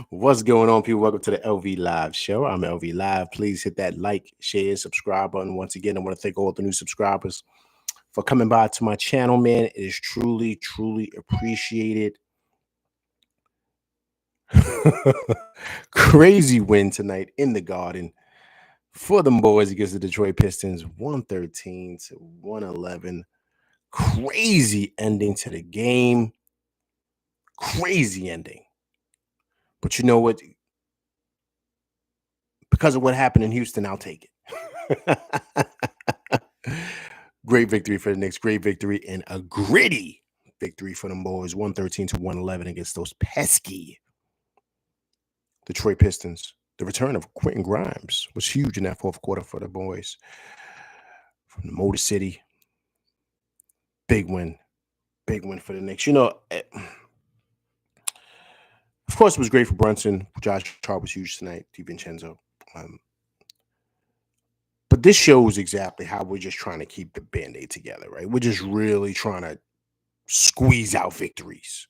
What's going on, people? Welcome to the LV Live Show. I'm LV Live. Please hit that like, share, subscribe button. Once again, I want to thank all the new subscribers for coming by to my channel, man. It is truly, truly appreciated. Crazy win tonight in the Garden for them boys against the Detroit Pistons, 113-111. Crazy ending to the game. Crazy ending. But you know what? Because of what happened in Houston, I'll take it. Great victory for the Knicks. Great victory and a gritty victory for them boys. 113-111 against those pesky Detroit Pistons. The return of Quentin Grimes was huge in that fourth quarter for the boys from the Motor City. Big win. Big win for the Knicks. You know, of course, it was great for Brunson. Josh Hart was huge tonight. DiVincenzo. But this shows exactly how we're just trying to keep the Band-Aid together, right? We're just really trying to squeeze out victories.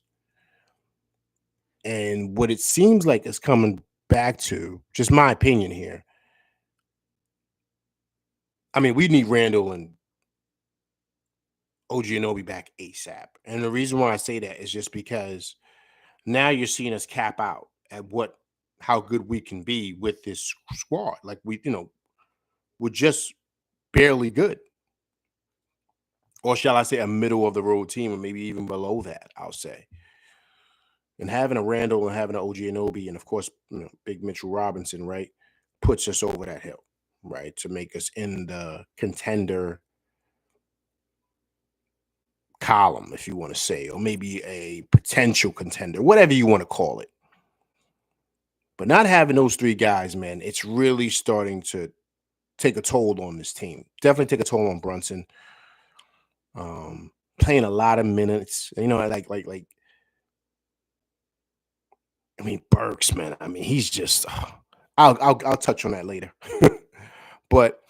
And what it seems like is coming back to, just my opinion here, I mean, we need Randall and OG Anunoby back ASAP. And the reason why I say that is just because now you're seeing us cap out at how good we can be with this squad. Like we're just barely good. Or shall I say a middle of the road team, or maybe even below that, I'll say. And having a Randall and having an OG Anunoby and, of course, big Mitchell Robinson, right, puts us over that hill, right, to make us in the contender column, if you want to say, or maybe a potential contender, whatever you want to call it. But not having those three guys, man, it's really starting to take a toll on this team. Definitely take a toll on Brunson. Playing a lot of minutes, I mean, Burks, man. I mean, he's just. I'll touch on that later. But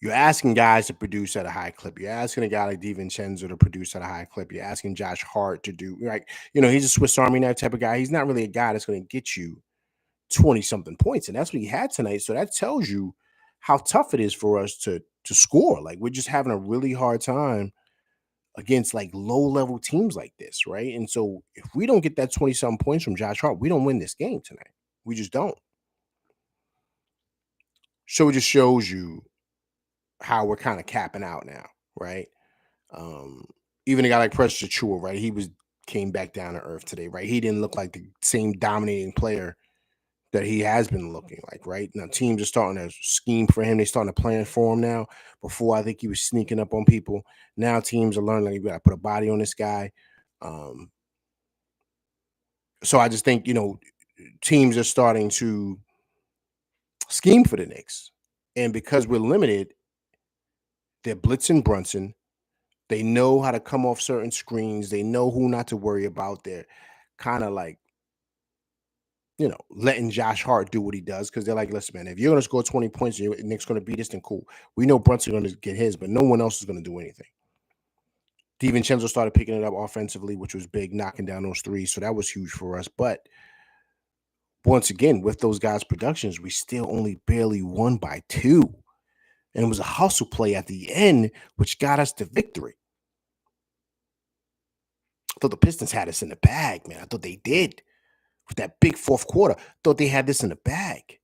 you're asking guys to produce at a high clip. You're asking a guy like DiVincenzo to produce at a high clip. You're asking Josh Hart to do he's a Swiss Army knife type of guy. He's not really a guy that's going to get you 20-something points, and that's what he had tonight. So that tells you how tough it is for us to score. Like, we're just having a really hard time against like low-level teams like this, right? And so if we don't get that 20-something points from Josh Hart, we don't win this game tonight. We just don't. So it just shows you how we're kind of capping out now, right? Even a guy like Precious Achiuwa, right? He came back down to earth today, right? He didn't look like the same dominating player that he has been looking like, right? Now teams are starting to scheme for him. They're starting to plan for him now. Before, I think he was sneaking up on people. Now teams are learning that you got to put a body on this guy. So I just think, teams are starting to scheme for the Knicks. And because we're limited, they're blitzing Brunson. They know how to come off certain screens. They know who not to worry about. They're kind of like, letting Josh Hart do what he does, because they're like, listen, man, if you're going to score 20 points and Nick's going to beat us, then cool. We know Brunson's going to get his, but no one else is going to do anything. DiVincenzo started picking it up offensively, which was big, knocking down those threes. So that was huge for us. But once again, with those guys' productions, we still only barely won by 2. And it was a hustle play at the end, which got us the victory. I thought the Pistons had us in the bag, man. I thought they did. With that big fourth quarter, thought they had this in the bag.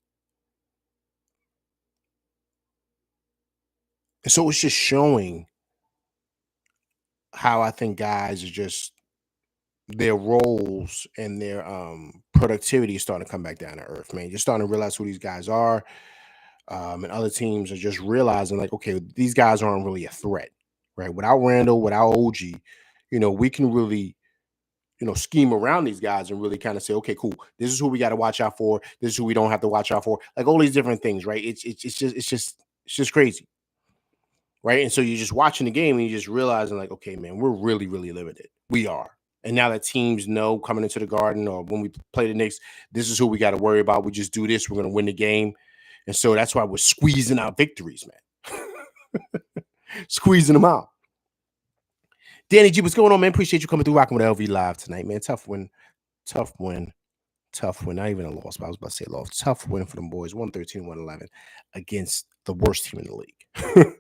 And so it's just showing how I think guys are just, their roles and their productivity is starting to come back down to earth, man. You're starting to realize who these guys are. And other teams are just realizing, like, okay, these guys aren't really a threat, right? Without Randall, without OG, we can really, scheme around these guys and really kind of say, okay, cool, this is who we got to watch out for. This is who we don't have to watch out for. Like, all these different things, right? It's just crazy, right? And so you're just watching the game and you're just realizing, like, okay, man, we're really, really limited. We are. And now that teams know coming into the Garden, or when we play the Knicks, this is who we got to worry about. We just do this, we're going to win the game. And so that's why we're squeezing out victories, man. Squeezing them out. Danny G, what's going on, man? Appreciate you coming through rocking with LV Live tonight, man. Tough win. Tough win. Tough win. Not even a loss, but I was about to say loss. Tough win for them boys. 113, 111 against the worst team in the league.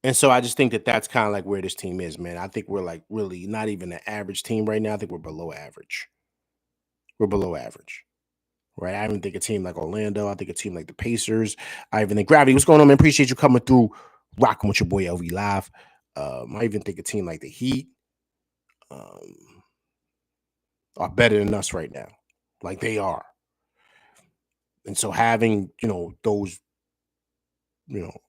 And so I just think that that's kind of like where this team is, man. I think we're like really not even an average team right now. I think we're below average. We're below average, right? I even think a team like Orlando. I think a team like the Pacers. I even think Gravity. What's going on, man? Appreciate you coming through, rocking with your boy LV Live. I even think a team like the Heat um, are better than us right now, like they are. And so having those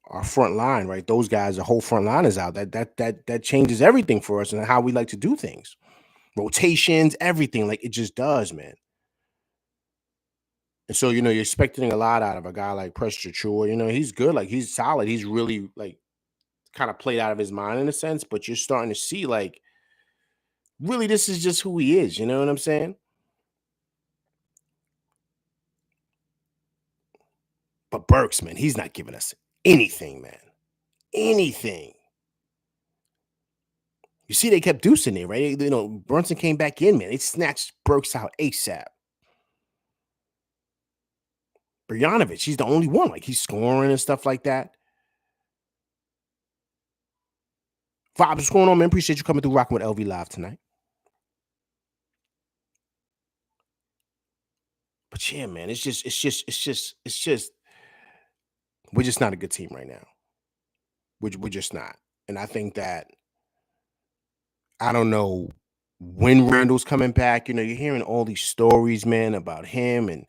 our front line, right? Those guys, the whole front line is out. That changes everything for us and how we like to do things. Rotations, everything, like it just does, man. And so, you're expecting a lot out of a guy like Pressure Chua. He's good, like he's solid. He's really like kind of played out of his mind in a sense, but you're starting to see like really this is just who he is. You know what I'm saying? But Burks, man, he's not giving us anything, man. Anything. You see, they kept deucing it, right? Brunson came back in, man. They snatched Burks out ASAP. Bogdanovic, he's the only one. Like, he's scoring and stuff like that. Vibes, what's going on, man? Appreciate you coming through rocking with LV Live tonight. But yeah, man, it's just we're just not a good team right now. We're just not. And I think that I don't know when Randall's coming back. You're hearing all these stories, man, about him and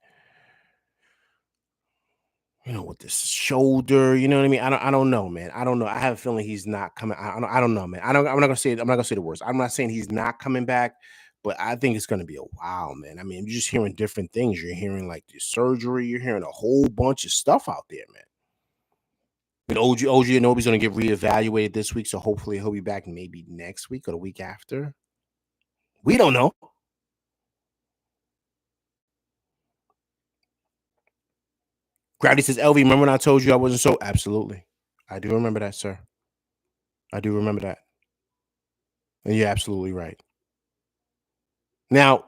with this shoulder, you know what I mean? I don't know, man. I don't know. I have a feeling he's not coming. I don't know, man. I'm not gonna say the worst. I'm not saying he's not coming back, but I think it's gonna be a while, man. I mean, you're just hearing different things. You're hearing like the surgery, you're hearing a whole bunch of stuff out there, man. But OG Anobi's gonna get reevaluated this week, so hopefully he'll be back maybe next week or the week after. We don't know. Gravity says, LV, remember when I told you I wasn't so? Absolutely. I do remember that, sir. I do remember that. And you're absolutely right. Now,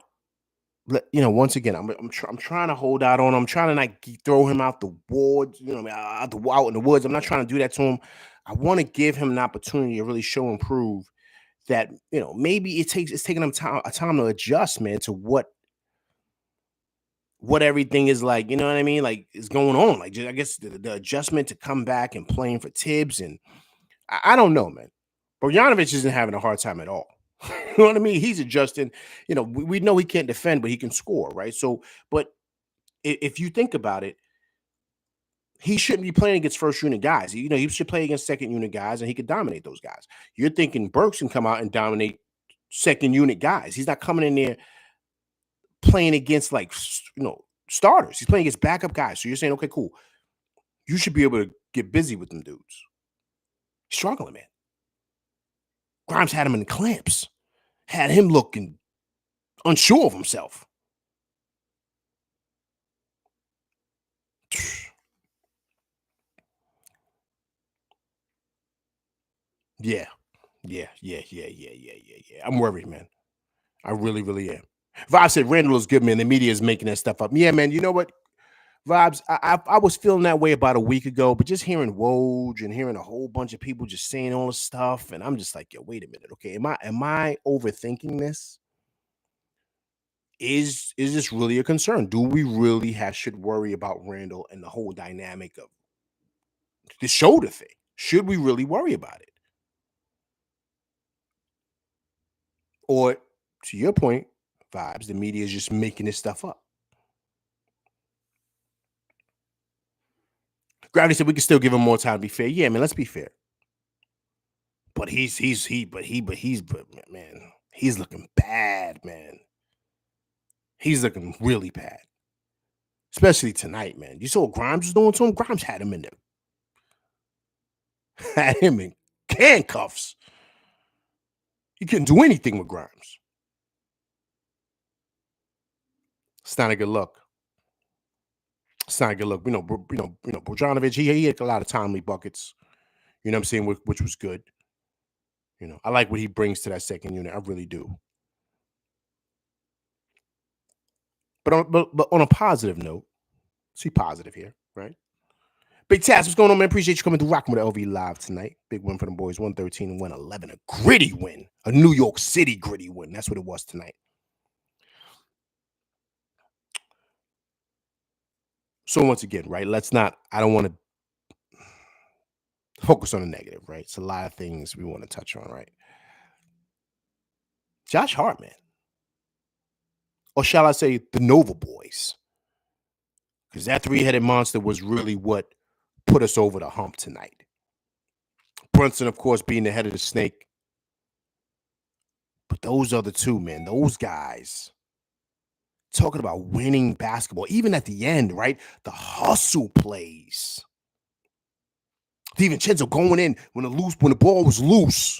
once again, I'm trying to hold out on him. I'm trying to not throw him out the woods, out in the woods. I'm not trying to do that to him. I want to give him an opportunity to really show and prove that maybe it's taking him time to adjust, man, to what everything is like. You know what I mean? Like is going on. Like just, I guess the adjustment to come back and playing for Tibbs and I don't know, man. Bogdanovic isn't having a hard time at all. You know what I mean? He's adjusting. We know he can't defend, but he can score, right? So, but if you think about it, he shouldn't be playing against first unit guys. He should play against second unit guys, and he could dominate those guys. You're thinking Burks can come out and dominate second unit guys. He's not coming in there playing against like starters. He's playing against backup guys. So you're saying, okay, cool. You should be able to get busy with them dudes. He's struggling, man. Grimes had him in the clamps, had him looking unsure of himself. Yeah. Yeah. I'm worried, man. I really, really am. Vibe said Randall is good, man. The media is making that stuff up. Yeah, man. You know what? Vibes, I was feeling that way about a week ago, but just hearing Woj and hearing a whole bunch of people just saying all this stuff, and I'm just like, yo, wait a minute, okay? Am I overthinking this? Is this really a concern? Do we really should worry about Randall and the whole dynamic of the shoulder thing? Should we really worry about it? Or to your point, Vibes, the media is just making this stuff up. Gravity said we can still give him more time to be fair. Yeah, man, let's be fair. But man, he's looking bad, man. He's looking really bad. Especially tonight, man. You saw what Grimes was doing to him? Grimes had him in there. Had him in handcuffs. You couldn't do anything with Grimes. It's not a good look. It's not a good look. Bojanovic, he had a lot of timely buckets. You know what I'm saying? Which was good. I like what he brings to that second unit. I really do. But on a positive note, see positive here, right? Big Taz, what's going on, man? Appreciate you coming through rocking with LV Live tonight. Big win for them boys, 113 and 111. A gritty win. A New York City gritty win. That's what it was tonight. So once again, right, I don't want to focus on the negative, right? It's a lot of things we want to touch on, right? Josh Hart, man. Or shall I say the Nova Boys? Because that three-headed monster was really what put us over the hump tonight. Brunson, of course, being the head of the snake. But those other two, man, those guys, talking about winning basketball, even at the end, right? The hustle plays. DiVincenzo going in when the ball was loose.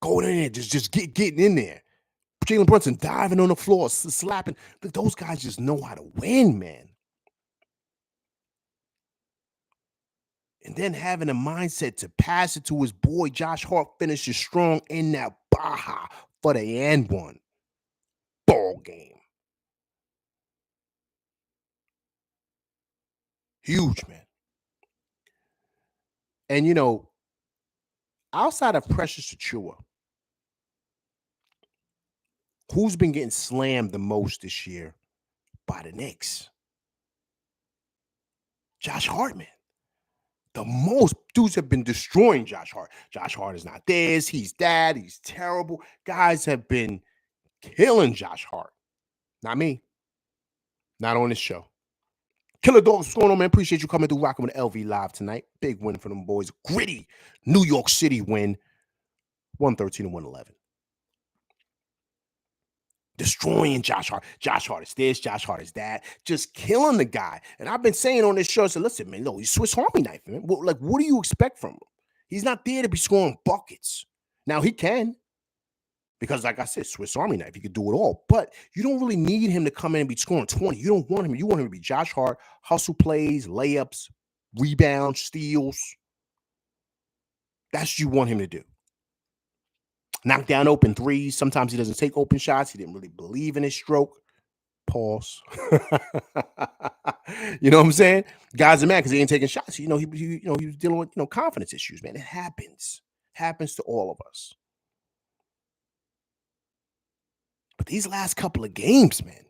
Going in there, just getting in there. Jalen Brunson diving on the floor, slapping. But those guys just know how to win, man. And then having a mindset to pass it to his boy, Josh Hart finishes strong in that Baja for the and one. Ball game. Huge, man. And, outside of Precious Achua, who's been getting slammed the most this year by the Knicks? Josh Hart, man. The most dudes have been destroying Josh Hart. Josh Hart is not this. He's that. He's terrible. Guys have been killing Josh Hart. Not me. Not on this show. Killer Dogs, what's going on, man? Appreciate you coming through rocking with LV Live tonight. Big win for them boys. Gritty New York City win. 113 and 111. Destroying Josh Hart. Josh Hart is this. Josh Hart is that. Just killing the guy. And I've been saying on this show, I said, listen, man, no, he's Swiss Army knife, man. What do you expect from him? He's not there to be scoring buckets. Now, he can. Because, like I said, Swiss Army knife, he could do it all. But you don't really need him to come in and be scoring 20. You don't want him. You want him to be Josh Hart, hustle plays, layups, rebounds, steals. That's what you want him to do. Knock down open threes. Sometimes he doesn't take open shots. He didn't really believe in his stroke. Pause. You know what I'm saying? Guys are mad because he ain't taking shots. He was dealing with confidence issues, man. It happens. Happens to all of us. But these last couple of games, man.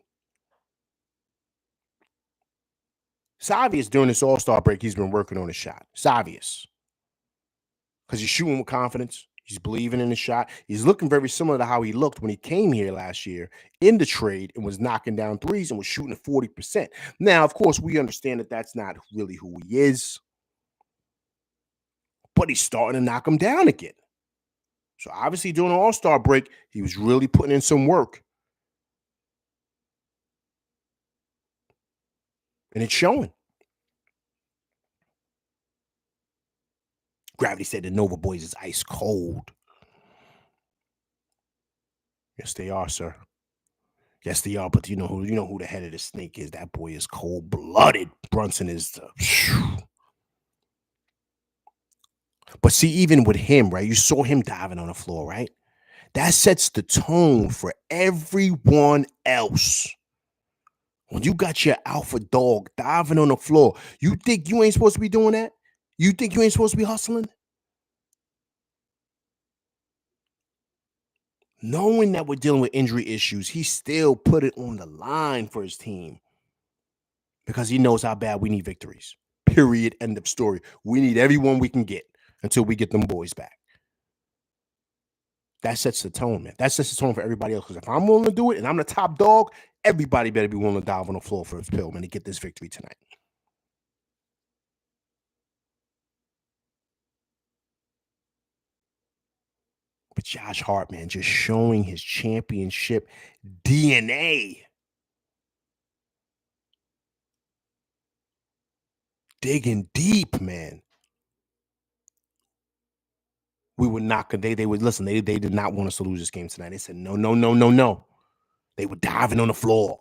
It's obvious during this All-Star break he's been working on his shot. It's obvious. Because he's shooting with confidence. He's believing in the shot. He's looking very similar to how he looked when he came here last year in the trade and was knocking down threes and was shooting at 40%. Now, of course, we understand that that's not really who he is. But he's starting to knock them down again. So obviously during the All-Star break, he was really putting in some work. And it's showing. Gravity said the Nova Boys is ice cold. Yes, they are, sir. Yes, they are. But you know who the head of the snake is. That boy is cold-blooded. Brunson is the. But see, even with him, right? You saw him diving on the floor, right? That sets the tone for everyone else. When you got your alpha dog diving on the floor, you think you ain't supposed to be doing that? You think you ain't supposed to be hustling? Knowing that we're dealing with injury issues, he still put it on the line for his team because he knows how bad we need victories. Period. End of story. We need everyone we can get until we get them boys back. That sets the tone, man. That sets the tone for everybody else. Because if I'm willing to do it and I'm the top dog, everybody better be willing to dive on the floor for his pill, man, to get this victory tonight. But Josh Hart, man, just showing his championship DNA. Digging deep, man. We would not. They would listen. They did not want us to lose this game tonight. They said no, no, no, no, no. They were diving on the floor.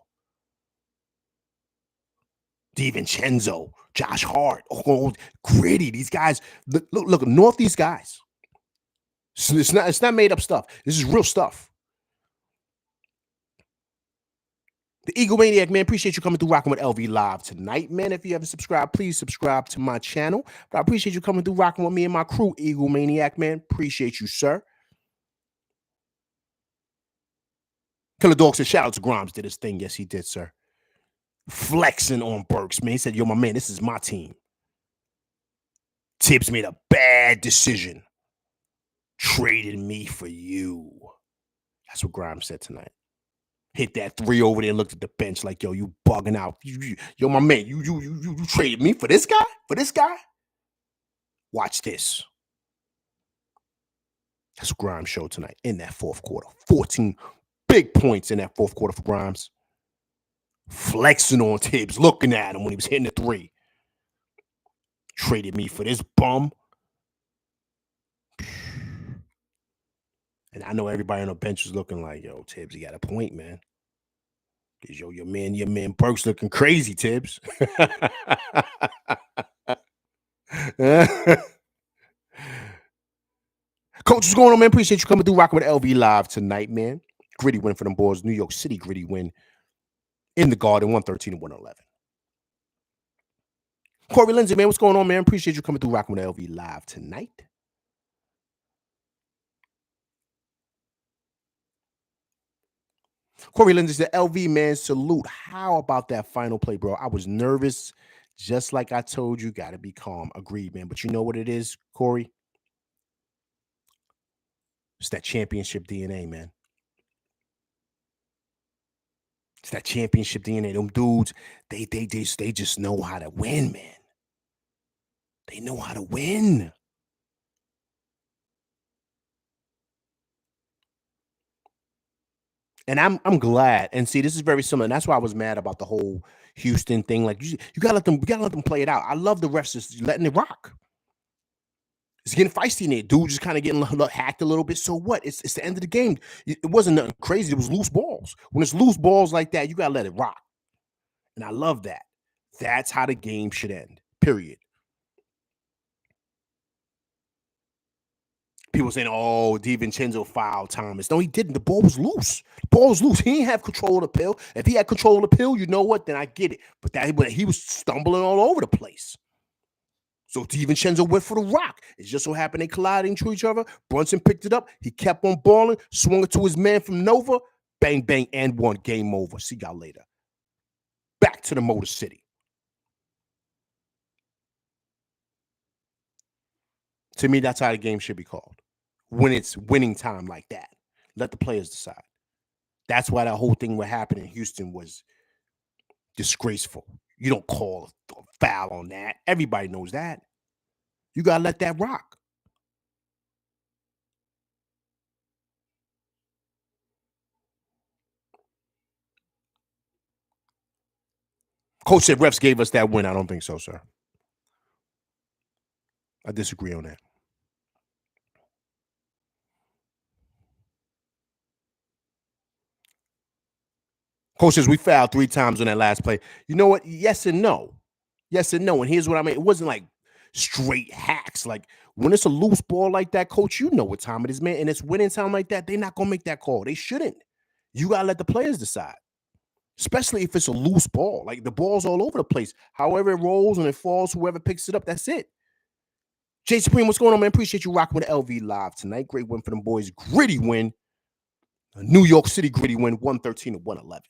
DiVincenzo, Josh Hart, Gritty. These guys, look, Northeast guys. So it's not made up stuff. This is real stuff. The Eagle Maniac, man, appreciate you coming through rocking with LV Live tonight, man. If you haven't subscribed, please subscribe to my channel. But I appreciate you coming through rocking with me and my crew, Eagle Maniac, man. Appreciate you, sir. Killer Dog said, shout out to Grimes, did his thing. Yes, he did, sir. Flexing on Burks, man. He said, yo, my man, this is my team. Tibbs made a bad decision. Traded me for you. That's what Grimes said tonight. Hit that three over there and looked at the bench like, yo, you bugging out. Yo, my man, you traded me for this guy? For this guy? Watch this. That's what Grimes showed tonight in that fourth quarter. 14 big points in that fourth quarter for Grimes. Flexing on Tibbs, looking at him when he was hitting the three. Traded me for this bum. And I know everybody on the bench is looking like, yo, Tibbs, you got a point, man. Because, yo, your man Burks looking crazy, Tibbs. Coach, what's going on, man? Appreciate you coming through rocking with LV Live tonight, man. Gritty win for them boys. New York City gritty win in the Garden, 113-111. Corey Lindsay, man, what's going on, man? Appreciate you coming through rocking with LV Live tonight. Corey Lindsay said, LV, man, salute. How about that final play, bro? I was nervous, just like I told you, got to be calm. Agreed, man. But you know what it is, Corey? It's that championship DNA, man. It's that championship DNA. Them dudes, they just know how to win, man. They know how to win. And I'm glad. And see, this is very similar. And that's why I was mad about the whole Houston thing. Like you gotta let them play it out. I love the refs just letting it rock. It's getting feisty in there. Dude just kind of getting hacked a little bit. So what? It's the end of the game. It wasn't nothing crazy. It was loose balls. When it's loose balls like that, you gotta let it rock. And I love that. That's how the game should end. Period. People saying, "Oh, DiVincenzo fouled Thomas." No, he didn't. The ball was loose. The ball was loose. He didn't have control of the pill. If he had control of the pill, you know what? Then I get it. But he was stumbling all over the place. So DiVincenzo went for the rock. It just so happened they collided into each other. Brunson picked it up. He kept on balling, swung it to his man from Nova. Bang, bang, and one. Game over. See y'all later. Back to the Motor City. To me, that's how the game should be called. When it's winning time like that. Let the players decide. That's why that whole thing what happened in Houston was disgraceful. You don't call a foul on that. Everybody knows that. You got to let that rock. Coach said refs gave us that win. I don't think so, sir. I disagree on that. Coach says we fouled 3 times on that last play. You know what? Yes and no. Yes and no. And here's what I mean. It wasn't like straight hacks. Like when it's a loose ball like that, coach, you know what time it is, man. And it's winning time like that. They're not going to make that call. They shouldn't. You got to let the players decide. Especially if it's a loose ball. Like the ball's all over the place. However it rolls and it falls, whoever picks it up, that's it. Jay Supreme, what's going on, man? Appreciate you rocking with LV Live tonight. Great win for them boys. Gritty win. A New York City gritty win, 113-111.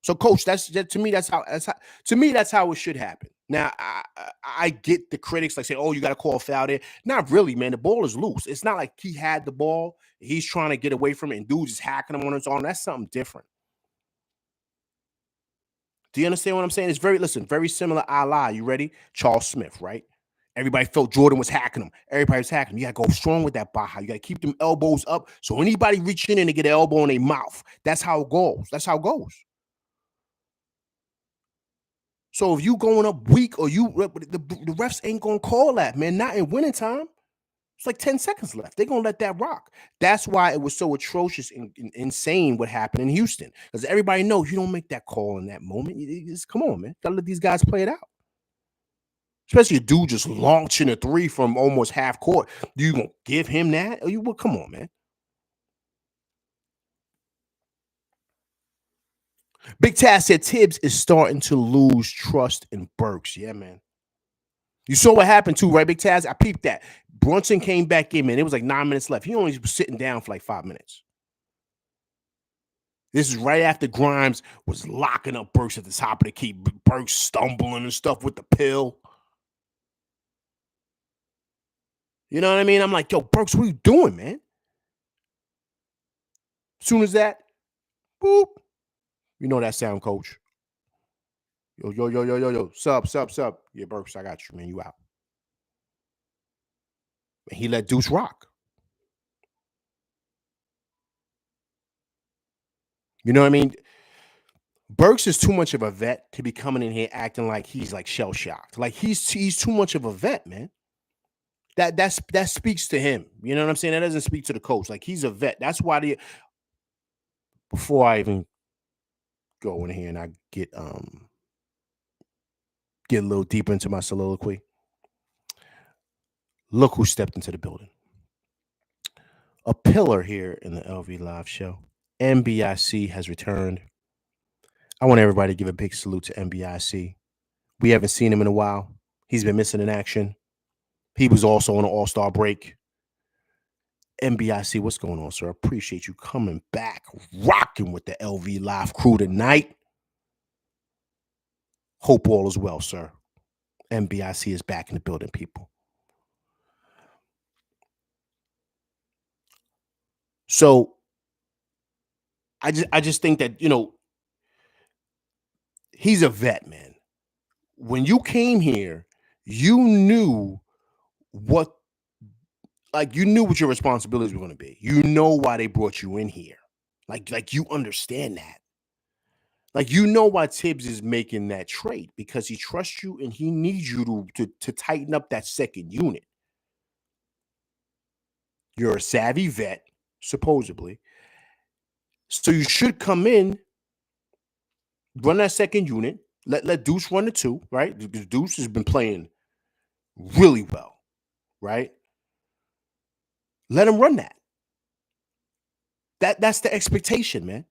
So, coach, that's to me. That's how it should happen. Now, I get the critics like say, "Oh, you got to call a foul there." Not really, man. The ball is loose. It's not like he had the ball. He's trying to get away from it, and dude's just hacking him on his arm. That's something different. Do you understand what I'm saying? It's very similar. A la, you ready? Charles Smith, right? Everybody felt Jordan was hacking him. Everybody was hacking him. You got to go strong with that Baja. You got to keep them elbows up. So anybody reaching in to get an elbow in their mouth, that's how it goes. That's how it goes. So if you going up weak or the refs ain't going to call that, man, not in winning time. It's like 10 seconds left. They're gonna let that rock. That's why it was so atrocious and insane what happened in Houston. Because everybody knows you don't make that call in that moment. Come on, man. Gotta let these guys play it out. Especially a dude just launching a three from almost half court. You gonna give him that? Well, come on, man. Big Taz said Tibbs is starting to lose trust in Burks. Yeah, man. You saw what happened too, right, Big Taz? I peeped that. Brunson came back in, man. It was like 9 minutes left. He only was sitting down for like 5 minutes. This is right after Grimes was locking up Burks at the top of the key. Burks stumbling and stuff with the pill. You know what I mean? I'm like, yo, Burks, what are you doing, man? Soon as that, boop. You know that sound, coach. Yo, yo, yo, yo, yo, yo. Sub. Yeah, Burks, I got you, man. You out. And he let Deuce rock. You know what I mean? Burks is too much of a vet to be coming in here acting like he's like shell shocked. Like he's too much of a vet, man. That speaks to him. You know what I'm saying? That doesn't speak to the coach. Like he's a vet. That's why before I even go in here and I get a little deeper into my soliloquy. Look who stepped into the building. A pillar here in the LV Live show. MBIC has returned. I want everybody to give a big salute to MBIC. We haven't seen him in a while. He's been missing in action. He was also on an all-star break. MBIC, what's going on, sir? I appreciate you coming back, rocking with the LV Live crew tonight. Hope all is well, sir. MBIC is back in the building, people. So I just think that, he's a vet, man. When you came here, you knew what you knew what your responsibilities were going to be. You know why they brought you in here. Like you understand that. Like you know why Tibbs is making that trade because he trusts you and he needs you to tighten up that second unit. You're a savvy vet, supposedly. So you should come in, run that second unit, let Deuce run the two, right? Because Deuce has been playing really well, right? Let him run that. That's the expectation, man.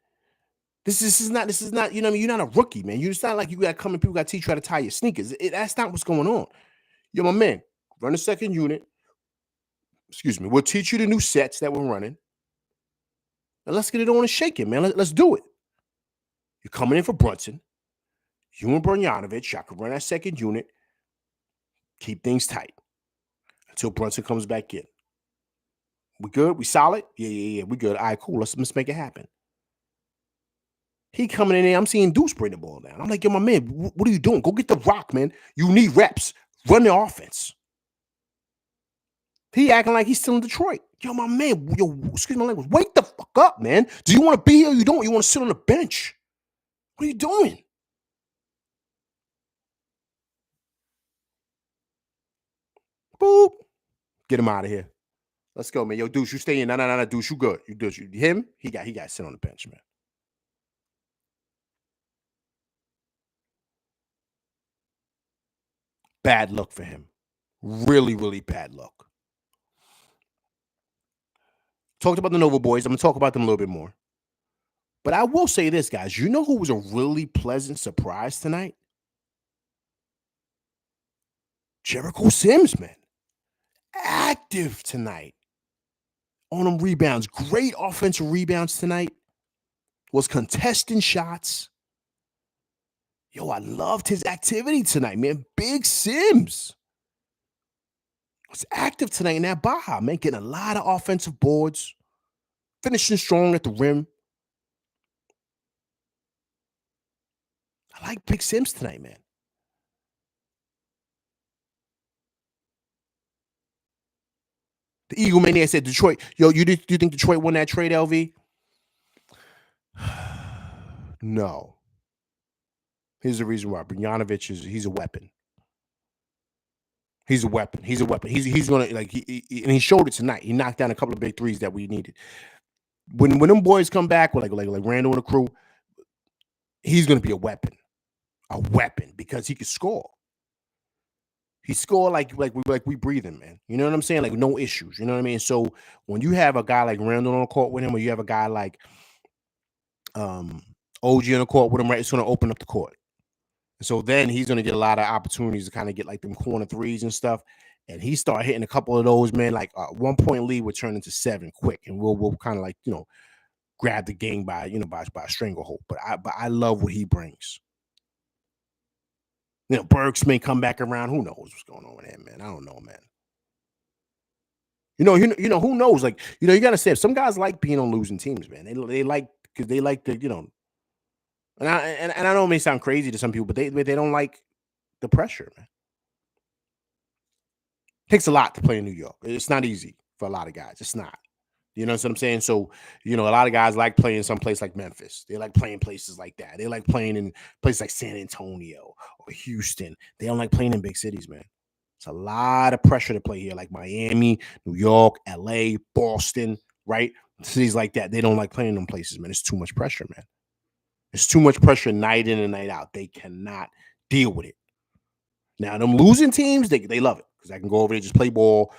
This is not, you know what I mean? You're not a rookie, man. It's not like you got coming, people got to teach you how to tie your sneakers. That's not what's going on. Yo, my man, run the second unit. Excuse me. We'll teach you the new sets that we're running. And let's get it on and shake it, man. Let's do it. You're coming in for Brunson. You and Brunjanovic, I can run that second unit. Keep things tight until Brunson comes back in. We good? We solid? Yeah. We good. All right, cool. Let's make it happen. He coming in there. I'm seeing Deuce bring the ball down. I'm like, yo, my man, what are you doing? Go get the rock, man. You need reps. Run the offense. He acting like he's still in Detroit. Yo, my man, excuse my language. Wake the fuck up, man. Do you want to be here or you don't? You want to sit on the bench? What are you doing? Boop. Get him out of here. Let's go, man. Yo, Deuce, you stay in. No, Deuce, you good. You good. Him, he got to sit on the bench, man. Bad luck for him. Really, really bad luck. Talked about the Nova boys. I'm going to talk about them a little bit more. But I will say this, guys. You know who was a really pleasant surprise tonight? Jericho Sims, man. Active tonight. On them rebounds. Great offensive rebounds tonight. Was contesting shots. Yo, I loved his activity tonight, man. Big Sims was active tonight in that Baja, man. Getting a lot of offensive boards. Finishing strong at the rim. I like Big Sims tonight, man. The Eagle Maniac said Detroit. Yo, you think Detroit won that trade, LV? No. Here's the reason why. He's a weapon. He's a weapon. He's a weapon. He's gonna like and he showed it tonight. He knocked down a couple of big threes that we needed. When them boys come back with like Randall and the crew, he's gonna be a weapon because he can score. He scored like we breathe him, man. You know what I'm saying? Like no issues. You know what I mean? So when you have a guy like Randall on the court with him, or you have a guy like um OG on the court with him, right? It's gonna open up the court. So then he's gonna get a lot of opportunities to kind of get like them corner threes and stuff. And he started hitting a couple of those, man. Like 1 point lead would turn into 7 quick, and we'll kind of like grab the game by by a stranglehold. But I love what he brings. Burks may come back around. Who knows what's going on with him, man? I don't know, man. Who knows? Like, you gotta say some guys like being on losing teams, man. They like because they like the and I know it may sound crazy to some people, but they don't like the pressure, man. Takes a lot to play in New York. It's not easy for a lot of guys. It's not. You know what I'm saying? So, a lot of guys like playing someplace like Memphis. They like playing places like that. They like playing in places like San Antonio or Houston. They don't like playing in big cities, man. It's a lot of pressure to play here, like Miami, New York, LA, Boston, right? Cities like that. They don't like playing in them places, man. It's too much pressure, man. It's too much pressure night in and night out. They cannot deal with it. Now, them losing teams, they love it because I can go over there, just play ball,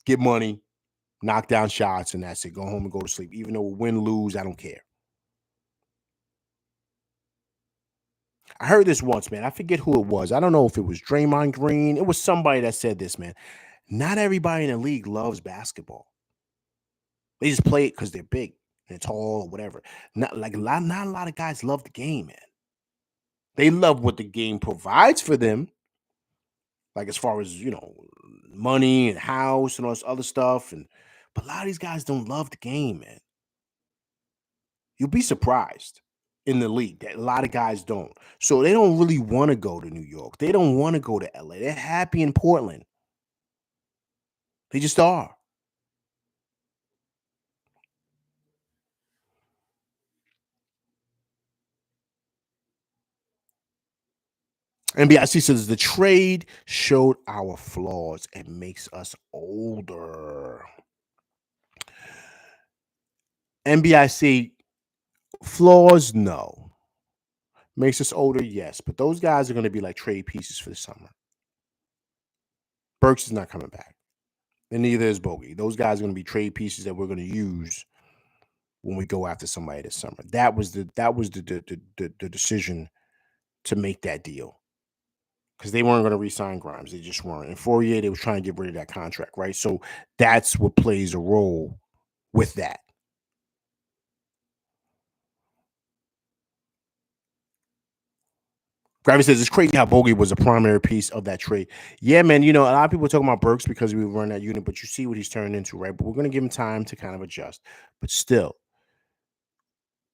get money, knock down shots, and that's it. Go home and go to sleep. Even though we win, lose, I don't care. I heard this once, man. I forget who it was. I don't know if it was Draymond Green. It was somebody that said this, man. Not everybody in the league loves basketball. They just play it because they're big and tall or whatever. Not a lot of guys love the game, man. They love what the game provides for them, like as far as money and house and all this other stuff. But a lot of these guys don't love the game, man. You'll be surprised in the league that a lot of guys don't. So they don't really want to go to New York. They don't want to go to LA. They're happy in Portland. They just are. NBIC says the trade showed our flaws and makes us older. NBIC flaws, no. Makes us older, yes. But those guys are going to be like trade pieces for the summer. Burks is not coming back. And neither is Bogey. Those guys are going to be trade pieces that we're going to use when we go after somebody this summer. That was the decision to make that deal. Because they weren't going to re-sign Grimes. They just weren't. In Fourier, they were trying to get rid of that contract, right? So that's what plays a role with that. Gravity says it's crazy how Bogey was a primary piece of that trade. Yeah, man. A lot of people are talking about Burks because we run that unit, but you see what he's turned into, right? But we're going to give him time to kind of adjust. But still,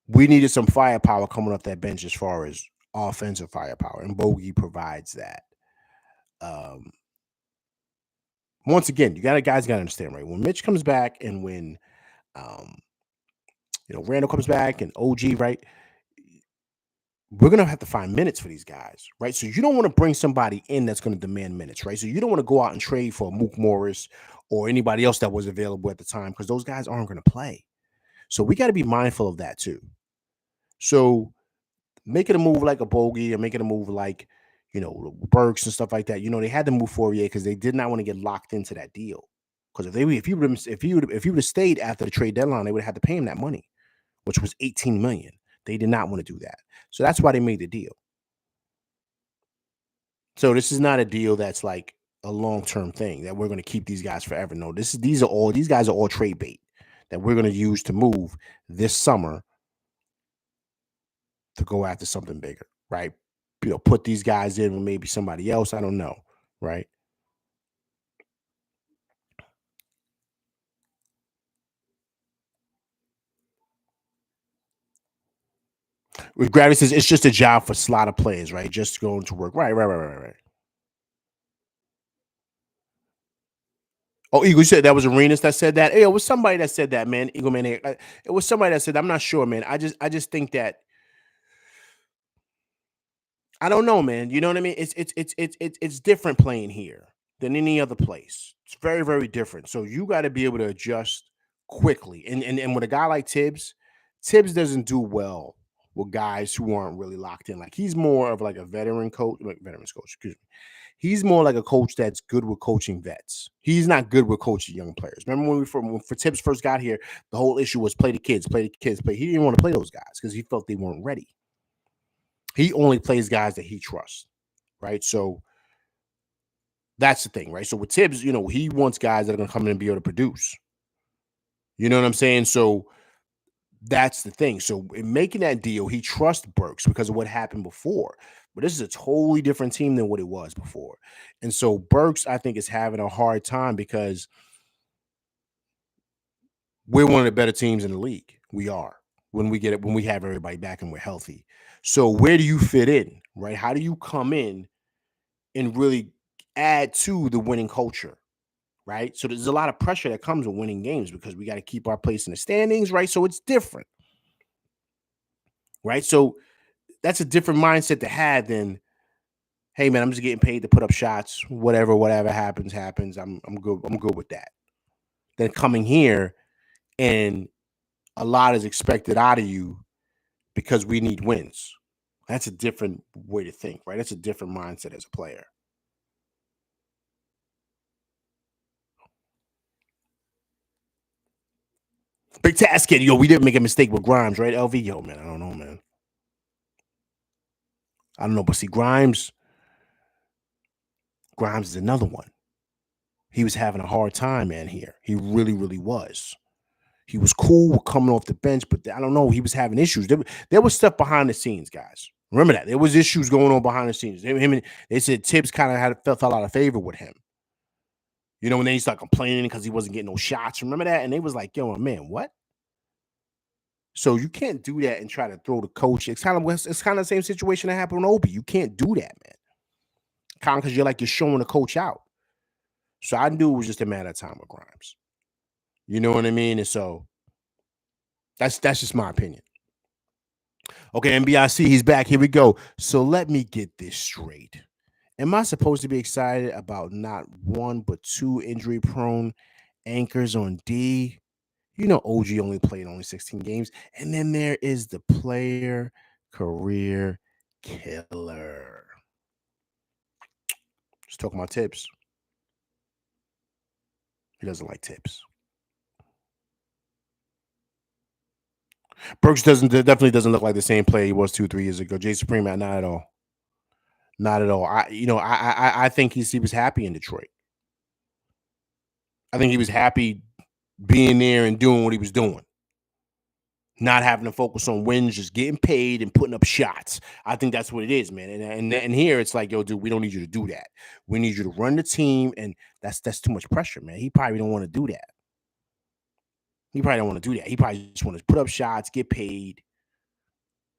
we needed some firepower coming off that bench as far as offensive firepower, and Bogey provides that. Once again, guys got to understand, right? When Mitch comes back and when Randall comes back and OG, right? We're going to have to find minutes for these guys, right? So you don't want to bring somebody in that's going to demand minutes, right? So you don't want to go out and trade for Mook Morris or anybody else that was available at the time because those guys aren't going to play. So we got to be mindful of that too. So making a move like a Bogey or making a move like, Burks and stuff like that, they had to move Fourier because they did not want to get locked into that deal. Because if he would have stayed after the trade deadline, they would have had to pay him that money, which was $18 million. They did not want to do that. So that's why they made the deal. So this is not a deal that's like a long-term thing that we're going to keep these guys forever. No, these guys are all trade bait that we're going to use to move this summer to go after something bigger, right? Put these guys in with maybe somebody else. I don't know, right? With Gravity says it's just a job for slot players, right? Just going to work. Right. Oh, Eagle, you said that was Arenas that said that. Hey, it was somebody that said that, man. Eagle, man. It was somebody that said, I'm not sure, man. I just think that I don't know, man. You know what I mean? It's different playing here. than any other place. It's very, very different. So you got to be able to adjust quickly. And with a guy like Tibbs, Tibbs doesn't do well with guys who aren't really locked in. Like he's more of like a veteran coach, like veterans coach, excuse me. He's more like a coach that's good with coaching vets. He's not good with coaching young players. Remember when for Tibbs first got here, the whole issue was play the kids, play the kids, play. He didn't want to play those guys because he felt they weren't ready. He only plays guys that he trusts, right? So that's the thing, right? So with Tibbs, he wants guys that are going to come in and be able to produce. You know what I'm saying? So that's the thing. So in making that deal, he trusts Burks because of what happened before. But this is a totally different team than what it was before. And so Burks, I think, is having a hard time because we're one of the better teams in the league. We are when we have everybody back and we're healthy. So where do you fit in, right? How do you come in and really add to the winning culture? Right. So there's a lot of pressure that comes with winning games because we got to keep our place in the standings. Right. So it's different. Right. So that's a different mindset to have than, hey, man, I'm just getting paid to put up shots. Whatever happens. I'm good. I'm good with that. Then coming here and a lot is expected out of you because we need wins. That's a different way to think. Right. That's a different mindset as a player. Big task, kid. We didn't make a mistake with Grimes, right? LV, man, I don't know, man. I don't know, but see, Grimes is another one. He was having a hard time, man, here. He really, really was. He was cool coming off the bench, but I don't know. He was having issues. There was stuff behind the scenes, guys. Remember that. There was issues going on behind the scenes. They said Tibbs kind of fell out of favor with him. And then he started complaining because he wasn't getting no shots. Remember that? And they was like, yo, man, what? So you can't do that and try to throw the coach. It's kind of the same situation that happened with Obi. You can't do that, man. Kind of because you're showing the coach out. So I knew it was just a matter of time with Grimes. You know what I mean? And so that's just my opinion. Okay, NBIC, he's back. Here we go. So let me get this straight. Am I supposed to be excited about not one but two injury-prone anchors on D? OG only played 16 games. And then there is the player career killer. Just talking about Tibbs. He doesn't like Tibbs. Burks definitely doesn't look like the same player he was 2-3 years ago. Jay Supreme, not at all. Not at all. I think he was happy in Detroit. I think he was happy being there and doing what he was doing. Not having to focus on wins, just getting paid and putting up shots. I think that's what it is, man. And here it's like, yo, dude, we don't need you to do that. We need you to run the team, and that's too much pressure, man. He probably don't want to do that. He probably just want to put up shots, get paid,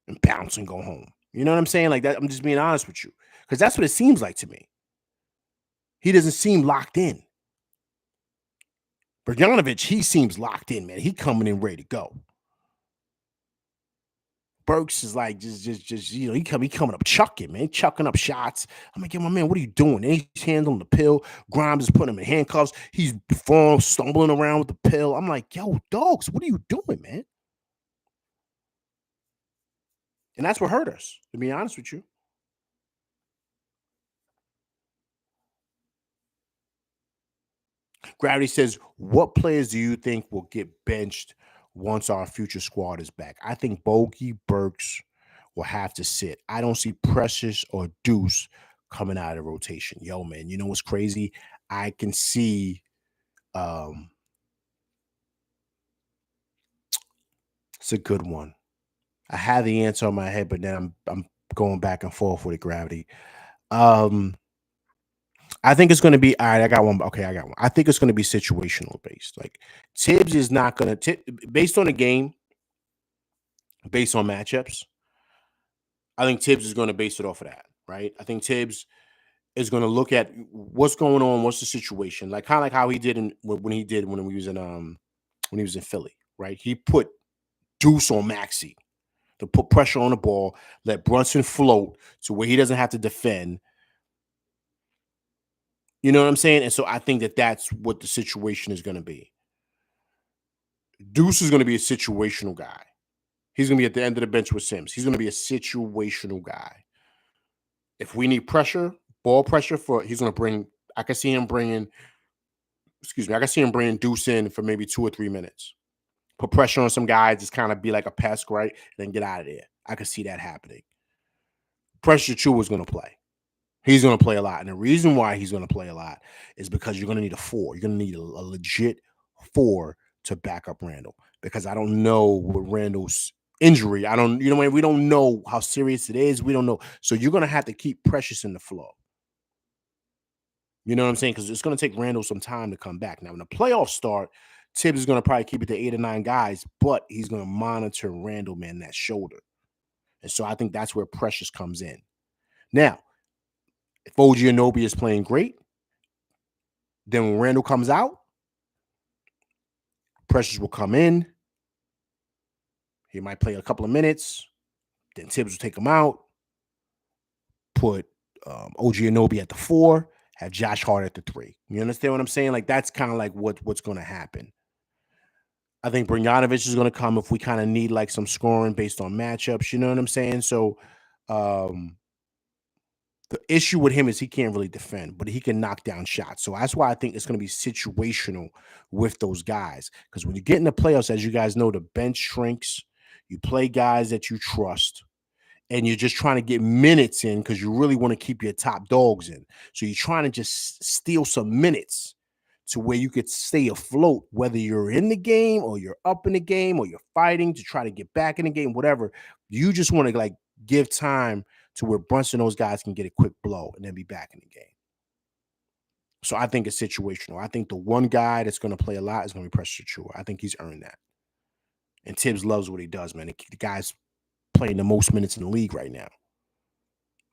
and bounce and go home. You know what I'm saying? Like that. I'm just being honest with you, because that's what it seems like to me. He doesn't seem locked in. Bogdanovic, he seems locked in, man. He coming in ready to go. Burks is like just he coming up chucking, man, chucking up shots. I'm like, yo, my man, what are you doing? And he's handling the pill. Grimes is putting him in handcuffs. He's falling, stumbling around with the pill. I'm like, yo, dogs, what are you doing, man? And that's what hurt us, to be honest with you. Gravity says, what players do you think will get benched once our future squad is back? I think Bogey, Burks will have to sit. I don't see Precious or Deuce coming out of rotation. Yo, man, you know what's crazy? I can see it's a good one. I had the answer on my head, but then I'm going back and forth with it, Gravity. I think it's going to be all right. I got one. Okay, I got one. I think it's going to be situational based. Like Tibbs is not going to based on the game, based on matchups. I think Tibbs is going to base it off of that, right? I think Tibbs is going to look at what's going on, what's the situation, like kind of like how he did when he was in Philly, right? He put Deuce on Maxey to put pressure on the ball, let Brunson float to where he doesn't have to defend. You know what I'm saying? And so I think that that's what the situation is going to be. Deuce is going to be a situational guy. He's going to be at the end of the bench with Sims. He's going to be a situational guy. If we need pressure, ball pressure he's going to bring. I can see him bringing. Excuse me. I can see him bringing Deuce in for maybe 2 or 3 minutes. Put pressure on some guys, just kind of be like a pest, right? And then get out of there. I can see that happening. Pressure Chu is going to play. He's going to play a lot. And the reason why he's going to play a lot is because you're going to need a 4. You're going to need a legit 4 to back up Randall. Because I don't know what Randall's injury. We don't know how serious it is. We don't know. So you're going to have to keep Precious in the flow. You know what I'm saying? Because it's going to take Randall some time to come back. Now, when the playoffs start, Tibbs is going to probably keep it to 8 or 9 guys, but he's going to monitor Randall, man, that shoulder. And so I think that's where Precious comes in. Now, if OG Anunoby is playing great, then when Randall comes out, Precious will come in. He might play a couple of minutes. Then Tibbs will take him out. Put OG Anunoby at the 4. Have Josh Hart at the 3. You understand what I'm saying? Like, that's kind of like what's going to happen. I think Bogdanovic is going to come if we kind of need like some scoring based on matchups. You know what I'm saying? So the issue with him is he can't really defend, but he can knock down shots. So that's why I think it's going to be situational with those guys. Because when you get in the playoffs, as you guys know, the bench shrinks. You play guys that you trust. And you're just trying to get minutes in because you really want to keep your top dogs in. So you're trying to just steal some minutes to where you could stay afloat, whether you're in the game or you're up in the game or you're fighting to try to get back in the game, whatever. You just want to like give time to where Brunson and those guys can get a quick blow and then be back in the game. So I think it's situational. I think the one guy that's going to play a lot is going to be Precious Achiuwa. I think he's earned that. And Tibbs loves what he does, man. The guy's playing the most minutes in the league right now,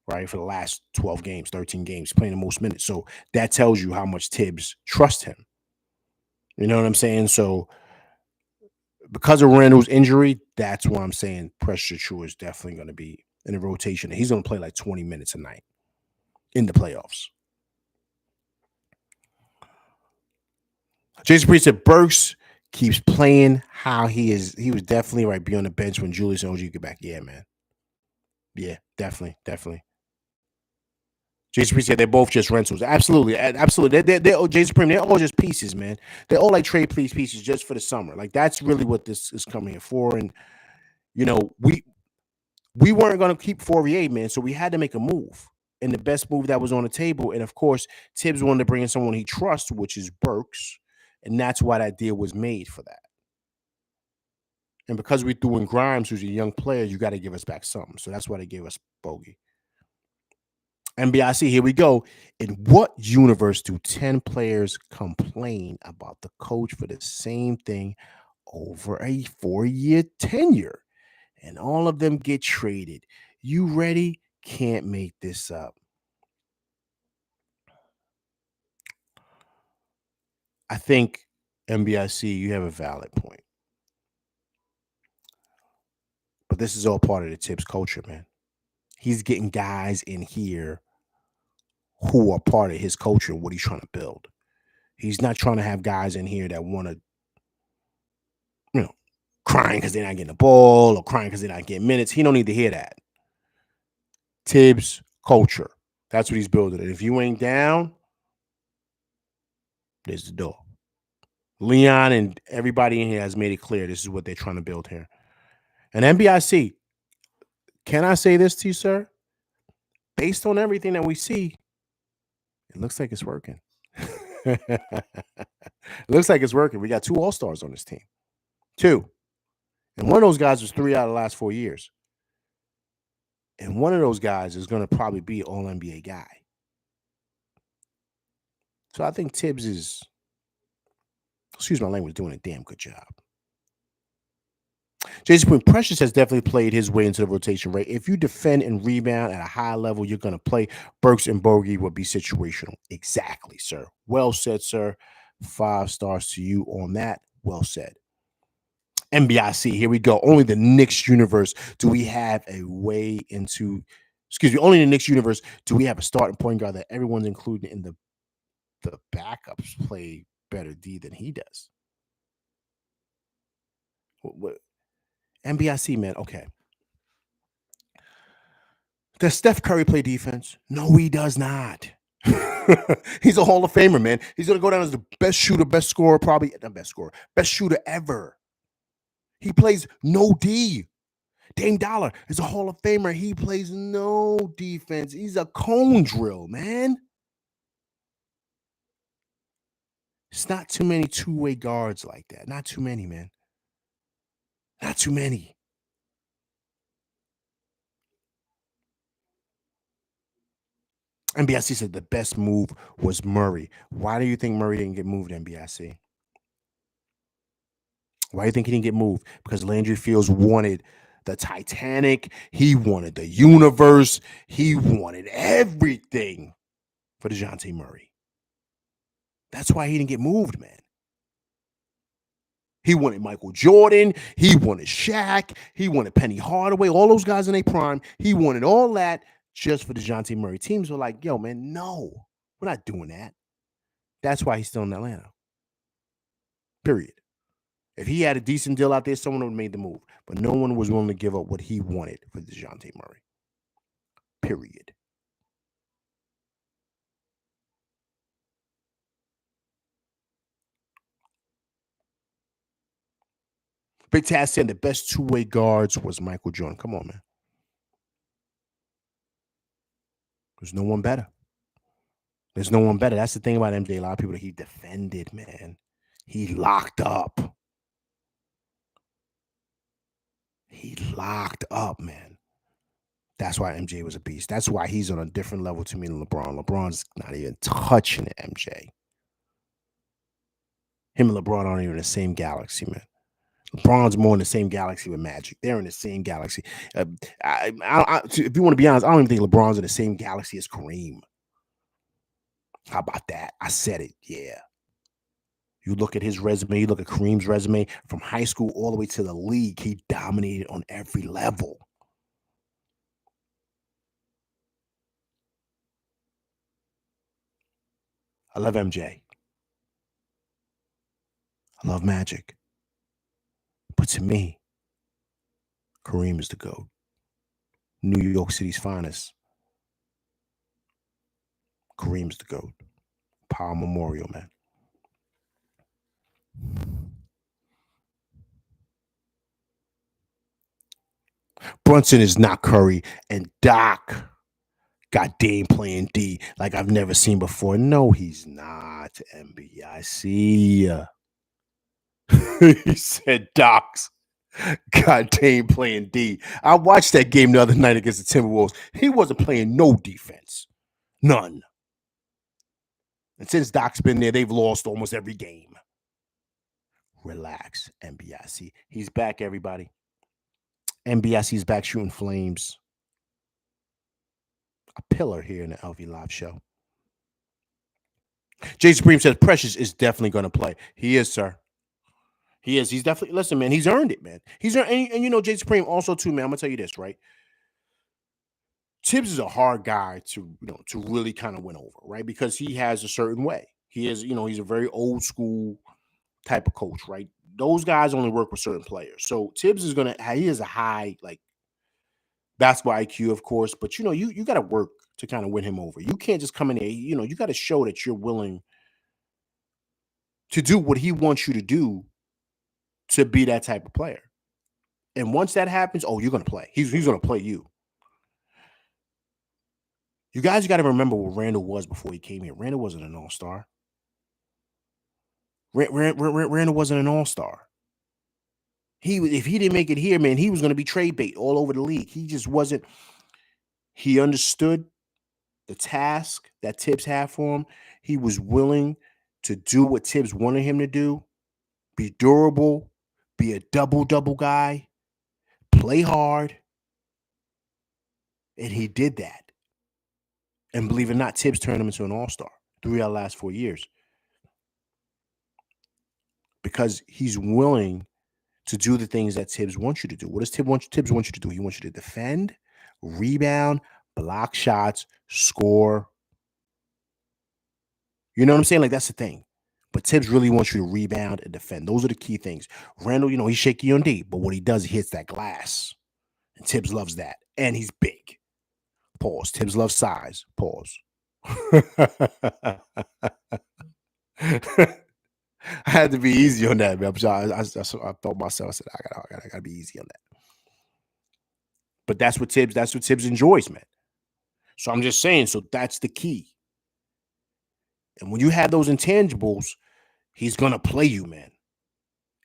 right? For the last 12 games, 13 games, playing the most minutes. So that tells you how much Tibbs trusts him. You know what I'm saying? So because of Randall's injury, that's why I'm saying Precious Achiuwa is definitely going to be in the rotation. He's going to play like 20 minutes a night in the playoffs. Jason Priest said Burks keeps playing how he is. He was definitely right. Be on the bench when Julius and OG get back. Yeah, man. Yeah, definitely. Jason Priest said they're both just rentals. Absolutely. They're Jason Supreme. They're all just pieces, man. They're all like trade pieces just for the summer. Like that's really what this is coming here for. And you know, we weren't going to keep Fourier, man. So we had to make a move. And the best move that was on the table. And of course, Tibbs wanted to bring in someone he trusts, which is Burks. And that's why that deal was made for that. And because we threw in Grimes, who's a young player, you got to give us back something. So that's why they gave us Bogey. NBIC, here we go. In what universe do 10 players complain about the coach for the same thing over a 4-year tenure? And all of them get traded. You ready? Can't make this up. I think, NBIC, you have a valid point. But this is all part of the Tibbs culture, man. He's getting guys in here who are part of his culture and what he's trying to build. He's not trying to have guys in here that want to, you know, crying because they're not getting the ball or crying because they're not getting minutes. He don't need to hear that. Tibbs culture. That's what he's building. And if you ain't down, there's the door. Leon and everybody in here has made it clear this is what they're trying to build here. And NBIC, can I say this to you, sir? Based on everything that we see, it looks like it's working. It looks like it's working. We got 2 All-Stars on this team. 2. And one of those guys was 3 out of the last 4 years. And one of those guys is going to probably be an All-NBA guy. So I think Tibbs is, excuse my language, doing a damn good job. Jason Point, Precious has definitely played his way into the rotation, right? If you defend and rebound at a high level, you're going to play. Burks and Bogey would be situational. Exactly, sir. Well said, sir. 5 stars to you on that. Well said. NBIC, here we go. Only the Knicks universe do we have a way into, only in the Knicks universe do we have a starting point guard that everyone's included in the the backups play better D than he does. What NBIC, man? Okay. Does Steph Curry play defense? No, he does not. He's a Hall of Famer, man. He's gonna go down as the best shooter, best scorer, probably not best scorer, best shooter ever. He plays no D. Dame Dollar is a Hall of Famer. He plays no defense. He's a cone drill, man. It's not too many two-way guards like that. Not too many, man. Not too many. NBIC said the best move was Murray. Why do you think Murray didn't get moved, NBIC? Why do you think he didn't get moved? Because Landry Fields wanted the Titanic. He wanted the universe. He wanted everything for DeJounte Murray. That's why he didn't get moved, man. He wanted Michael Jordan. He wanted Shaq. He wanted Penny Hardaway. All those guys in their prime. He wanted all that just for DeJounte Murray. Teams were like, yo, man, no, we're not doing that. That's why he's still in Atlanta. Period. If he had a decent deal out there, someone would have made the move. But no one was willing to give up what he wanted for DeJounte Murray. Period. Big Taz said the best two-way guards was Michael Jordan. Come on, man. There's no one better. There's no one better. That's the thing about MJ. A lot of people that he defended, man. He locked up. He locked up, man. That's why MJ was a beast. That's why he's on a different level to me than LeBron. LeBron's not even touching MJ. Him and LeBron aren't even in the same galaxy, man. LeBron's more in the same galaxy with Magic. They're in the same galaxy. If you want to be honest, I don't even think LeBron's in the same galaxy as Kareem. How about that? I said it. Yeah. You look at his resume, you look at Kareem's resume from high school all the way to the league. He dominated on every level. I love MJ. I love Magic. But to me, Kareem is the GOAT. New York City's finest. Kareem's the GOAT. Power Memorial, man. Brunson is not Curry, and Doc got Dame playing D like I've never seen before. No, he's not, NBIC. He said Doc's got Dame playing D. I watched that game the other night against the Timberwolves. He wasn't playing no defense. None. And since Doc's been there, they've lost almost every game. Relax, NBIC. He's back, everybody. NBIC's back shooting flames. A pillar here in the LV Live show. Jay Supreme says Precious is definitely going to play. He is, sir. He is. He's definitely, listen, man, he's earned it, man. He's earned, and you know, Jay Supreme also, too, man, I'm going to tell you this, right? Tibbs is a hard guy to, to really kind of win over, right? Because he has a certain way. He is, he's a very old school type of coach, right? Those guys only work with certain players. So Tibbs is he has a high, like, basketball IQ, of course, but you got to work to kind of win him over. You can't just come in there, you got to show that you're willing to do what he wants you to do to be that type of player. And once that happens, you're going to play. He's going to play you. You guys got to remember what Randall was before he came here. Randall wasn't an all-star. Randall wasn't an all-star. If he didn't make it here, man, he was going to be trade bait all over the league. He just wasn't. He understood the task that Tibbs had for him. He was willing to do what Tibbs wanted him to do. Be durable. Be a double-double guy. Play hard. And he did that. And believe it or not, Tibbs turned him into an all-star 3 out of the last 4 years. Because he's willing to do the things that Tibbs wants you to do. What does Tibbs want you to do? He wants you to defend, rebound, block shots, score. You know what I'm saying? Like, that's the thing. But Tibbs really wants you to rebound and defend. Those are the key things. Randall, he's shaky on D, but what he does, he hits that glass. And Tibbs loves that. And he's big. Pause. Tibbs loves size. Pause. I had to be easy on that, man. I thought myself, I said, I gotta be easy on that. But that's what Tibbs enjoys, man. So I'm just saying, so that's the key. And when you have those intangibles, he's gonna play you, man.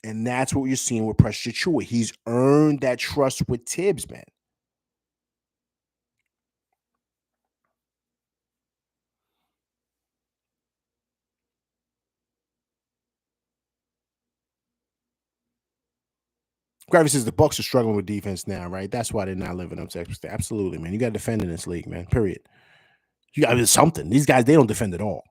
And that's what you're seeing with Precious Achiuwa. He's earned that trust with Tibbs, man. Gravity says the Bucks are struggling with defense now, right? That's why they're not living up to expectations. Absolutely, man. You got to defend in this league, man. Period. You got to do something. These guys, they don't defend at all.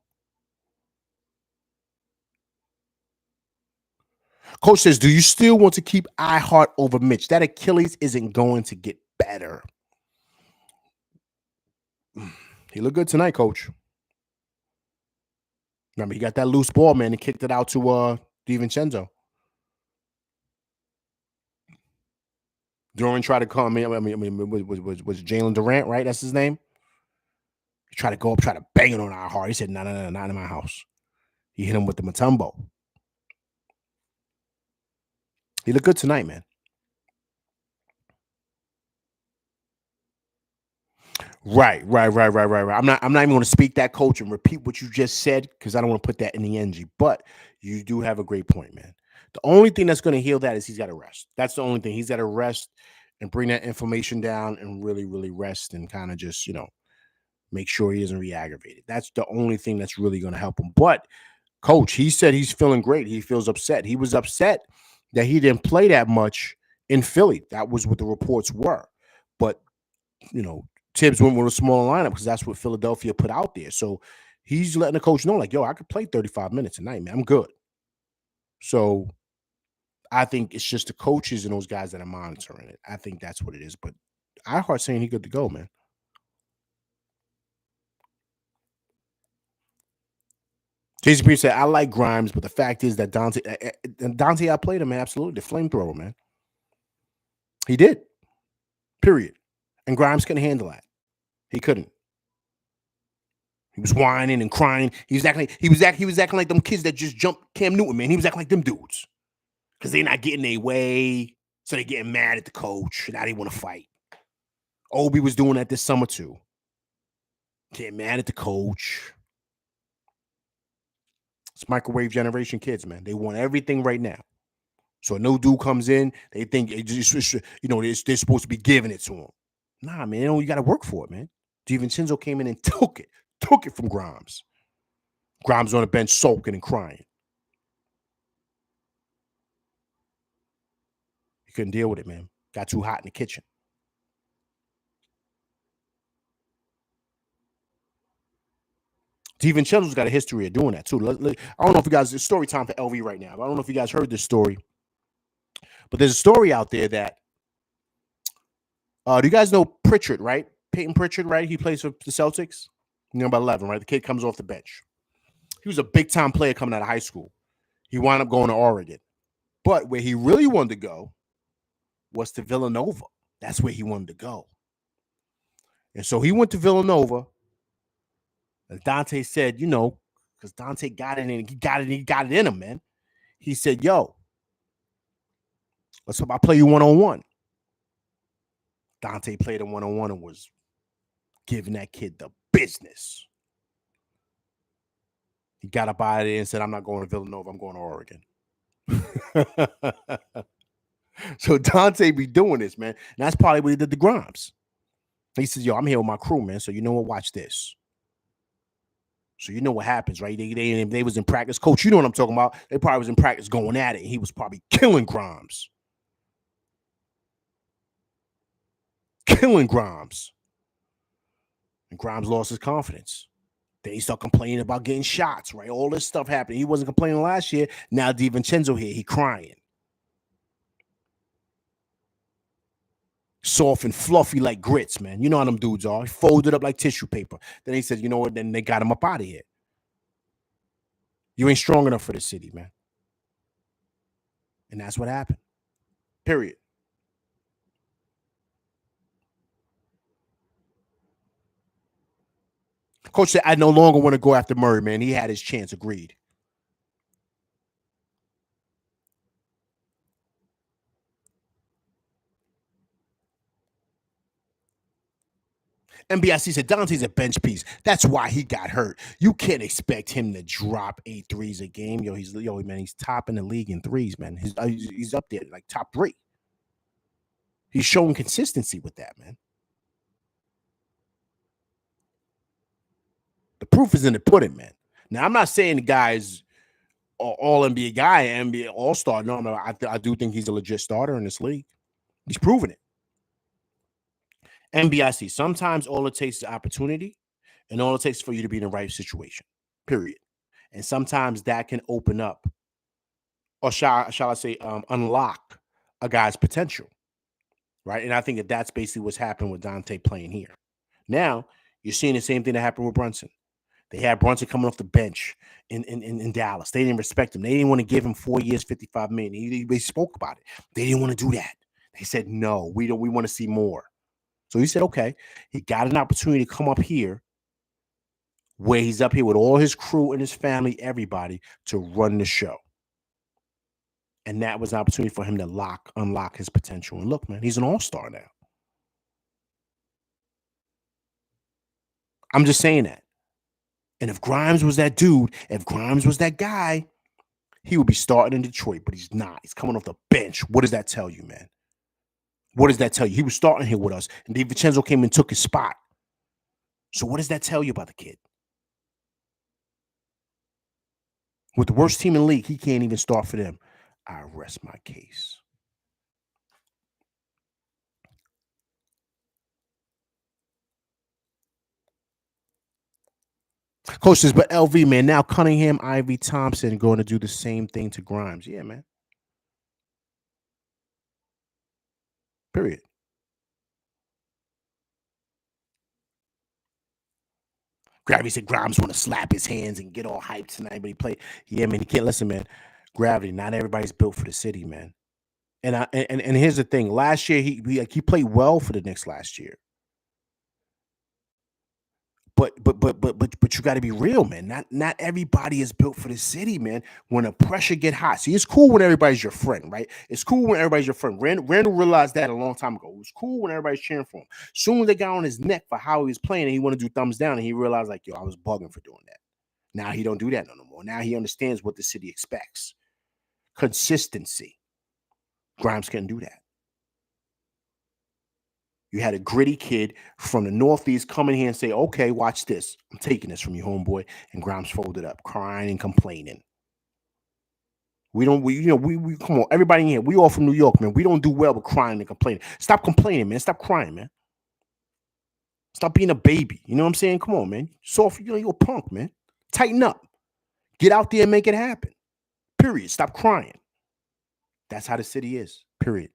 Coach says, do you still want to keep iHeart over Mitch? That Achilles isn't going to get better. He looked good tonight, Coach. Remember, he got that loose ball, man, and kicked it out to DiVincenzo. Durant tried to come in. Was Jalen Durant, right? That's his name. He tried to go up, try to bang it on iHeart. He said, no, not in my house. He hit him with the Mutombo. He looked good tonight, man. Right. I'm not even going to speak that, Coach, and repeat what you just said because I don't want to put that in the NG. But you do have a great point, man. The only thing that's going to heal that is he's got to rest. That's the only thing. He's got to rest and bring that inflammation down and really, really rest and kind of just, make sure he doesn't re-aggravate it. That's the only thing that's really going to help him. But Coach, he said he's feeling great. He feels upset. He was upset that he didn't play that much in Philly. That was what the reports were. But, Tibbs went with a smaller lineup because that's what Philadelphia put out there. So he's letting the coach know, like, yo, I could play 35 minutes a night, man. I'm good. So I think it's just the coaches and those guys that are monitoring it. I think that's what it is. But iHeart's saying he's good to go, man. Jason Pierce said, I like Grimes, but the fact is that Dante outplayed him, man. Absolutely. The flamethrower, man. He did. Period. And Grimes couldn't handle that. He couldn't. He was whining and crying. He was acting like them kids that just jumped Cam Newton, man. He was acting like them dudes. Because they're not getting their way. So they're getting mad at the coach. Now they want to fight. Obi was doing that this summer too. Getting mad at the coach. It's microwave generation kids, man. They want everything right now. So a new dude comes in, they think they're supposed to be giving it to him. Nah, man, you got to work for it, man. DiVincenzo came in and took it from Grimes. Grimes on the bench sulking and crying. He couldn't deal with it, man. Got too hot in the kitchen. DiVincenzo's got a history of doing that too. I don't know if you guys, it's story time for LV right now. I don't know if you guys heard this story, but there's a story out there that, do you guys know Pritchard, right? Peyton Pritchard, right? He plays for the Celtics. Number 11, right? The kid comes off the bench. He was a big-time player coming out of high school. He wound up going to Oregon. But where he really wanted to go was to Villanova. That's where he wanted to go. And so he went to Villanova. And Dante said, because Dante got it and he got it in him, man. He said, yo, I'll play you one-on-one. Dante played him one-on-one and was giving that kid the business. He got up out of there and said, I'm not going to Villanova. I'm going to Oregon. So Dante be doing this, man. And that's probably what he did to Grimes. He says, yo, I'm here with my crew, man. So you know what? Watch this. So you know what happens, right? They was in practice. Coach, you know what I'm talking about. They probably was in practice going at it. And he was probably killing Grimes. And Grimes lost his confidence. Then he started complaining about getting shots, right? All this stuff happened. He wasn't complaining last year. Now DiVincenzo here, he crying. Soft and fluffy like grits, man. You know how them dudes are. He folded up like tissue paper. Then he said, you know what? Then they got him up out of here. You ain't strong enough for the city, man. And that's what happened. Period. Coach said, I no longer want to go after Murray, man. He had his chance. Agreed. NBIC said Dante's a bench piece. That's why he got hurt. You can't expect him to drop 8 threes a game. He's top in the league in threes, man. He's up there, like top 3. He's showing consistency with that, man. The proof is in the pudding, man. Now, I'm not saying the guy's all NBA guy, NBA All Star. No, I do think he's a legit starter in this league. He's proven it. NBIC. Sometimes all it takes is opportunity, and all it takes for you to be in the right situation. Period. And sometimes that can open up, or shall I say, unlock a guy's potential, right? And I think that's basically what's happened with Dante playing here. Now you're seeing the same thing that happened with Brunson. They had Brunson coming off the bench in Dallas. They didn't respect him. They didn't want to give him 4 years, $55 million. They spoke about it. They didn't want to do that. They said, no, we don't. We want to see more. So he said, okay. He got an opportunity to come up here, where he's up here with all his crew and his family, everybody, to run the show. And that was an opportunity for him to unlock his potential. And look, man, he's an all-star now. I'm just saying that. And if Grimes was that dude, if Grimes was that guy, he would be starting in Detroit, but he's not. He's coming off the bench. What does that tell you, man? What does that tell you? He was starting here with us, and DiVincenzo came and took his spot. So what does that tell you about the kid? With the worst team in the league, he can't even start for them. I rest my case. Coach says, but LV, man, now Cunningham, Ivy, Thompson going to do the same thing to Grimes. Yeah, man. Period. Gravity said Grimes want to slap his hands and get all hyped tonight, but he played. Yeah, man, you can't listen, man. Gravity, not everybody's built for the city, man. And here's the thing. Last year, he played well for the Knicks last year. But you got to be real, man. Not everybody is built for the city, man. When the pressure get hot, see, it's cool when everybody's your friend, right? It's cool when everybody's your friend. Randall realized that a long time ago. It was cool when everybody's cheering for him. Soon as they got on his neck for how he was playing, and he wanted to do thumbs down, and he realized, like, yo, I was bugging for doing that. Now he don't do that no more. Now he understands what the city expects. Consistency. Grimes couldn't do that. You had a gritty kid from the Northeast come in here and say, okay, watch this. I'm taking this from you, homeboy. And Grimes folded up, crying and complaining. We come on, everybody in here, we all from New York, man. We don't do well with crying and complaining. Stop complaining, man. Stop crying, man. Stop being a baby. You know what I'm saying? Come on, man. Soft, you're a punk, man. Tighten up. Get out there and make it happen. Period. Stop crying. That's how the city is. Period.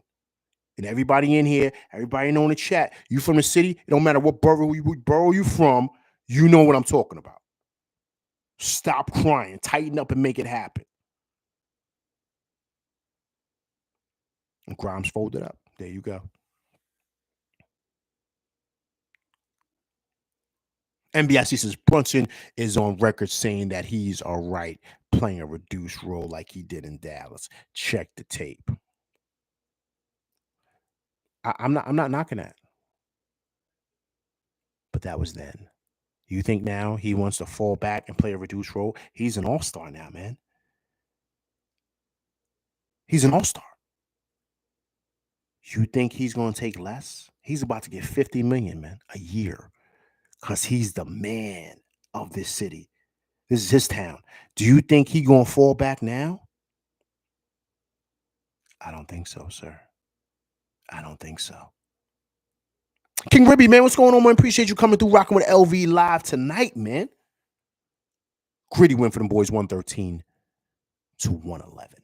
And everybody in here, everybody know in the chat, you from the city, it don't matter what borough you from, you know what I'm talking about. Stop crying, tighten up and make it happen. And Grimes folded up. There you go. NBIC says Brunson is on record saying that he's all right playing a reduced role like he did in Dallas. Check the tape. I'm not knocking that. But that was then. You think now he wants to fall back and play a reduced role? He's an all-star now, man. He's an all-star. You think he's going to take less? He's about to get $50 million, man, a year, because he's the man of this city. This is his town. Do you think he's going to fall back now? I don't think so, sir. I don't think so. King Ribby, man, what's going on, man? Appreciate you coming through, rocking with LV live tonight, man. Gritty win for them boys, 113 to 111.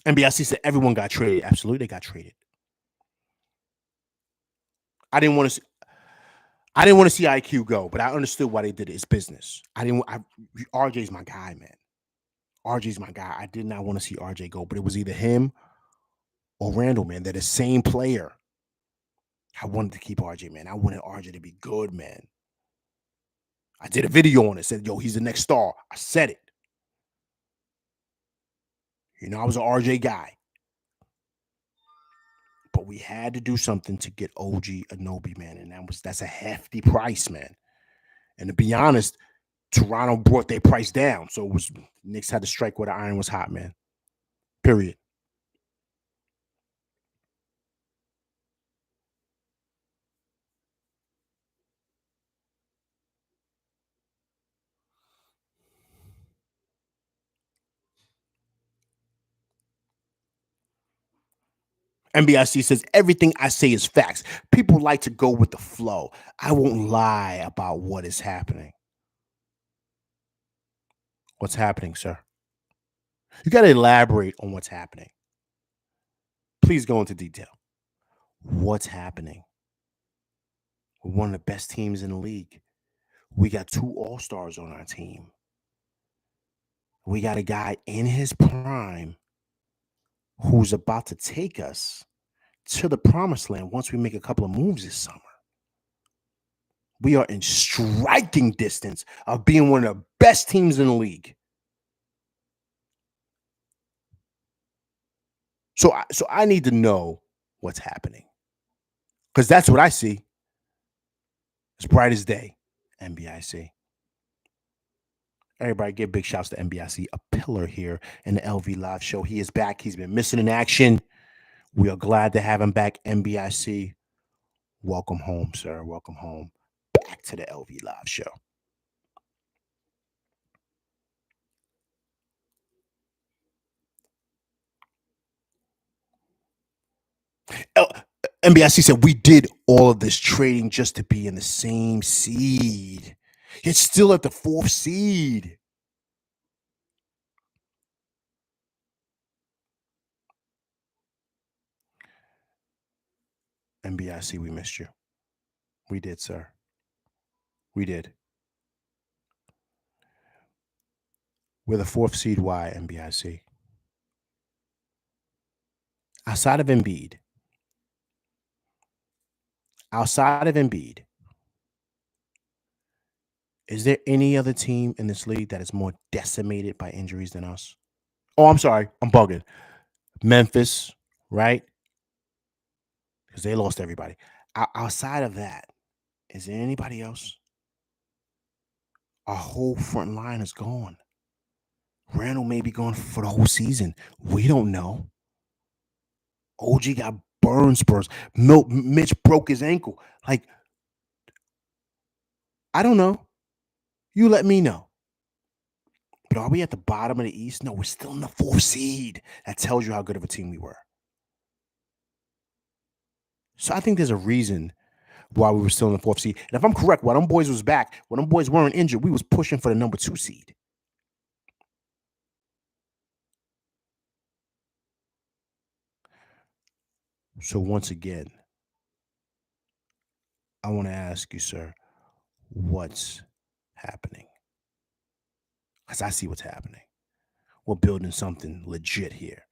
NBIC said everyone got traded. Absolutely, they got traded. I didn't want to. I didn't want to see IQ go, but I understood why they did it. It's business. RJ's my guy, man. RJ's my guy. I did not want to see RJ go, but it was either him or Randall, man. They're the same player. I wanted to keep RJ, man. I wanted RJ to be good, man. I did a video on it. Said, yo, he's the next star. I said it. I was an RJ guy. But we had to do something to get OG Anunoby, man. And that's a hefty price, man. And to be honest, Toronto brought their price down. So Knicks had to strike where the iron was hot, man. Period. NBIC says, everything I say is facts. People like to go with the flow. I won't lie about what is happening. What's happening, sir? You got to elaborate on what's happening. Please go into detail. What's happening? We're one of the best teams in the league. We got 2 all-stars on our team. We got a guy in his prime who's about to take us to the promised land once we make a couple of moves this summer. We are in striking distance of being one of the best teams in the league. So I need to know what's happening, because that's what I see. It's bright as day, NBIC. Everybody give big shouts to NBIC, a pillar here in the LV Live show. He is back. He's been missing in action. We are glad to have him back, NBIC. Welcome home, sir. Welcome home. Back to the LV Live show. NBIC said, we did all of this trading just to be in the same seed. It's still at the 4th seed. NBIC, we missed you. We did, sir. We did. We're the 4th seed. Why, NBIC? Outside of Embiid, is there any other team in this league that is more decimated by injuries than us? Oh, I'm sorry. I'm bugging. Memphis, right? Because they lost everybody. Outside of that, is there anybody else? Our whole front line is gone. Randall may be gone for the whole season. We don't know. OG got burn spurs. Mitch broke his ankle. Like, I don't know. You let me know. But are we at the bottom of the East? No, we're still in the 4th seed. That tells you how good of a team we were. So I think there's a reason why we were still in the 4th seed. And if I'm correct, when them boys was back, when them boys weren't injured, we was pushing for the number 2 seed. So once again, I want to ask you, sir, what's happening? Because I see what's happening. We're building something legit here.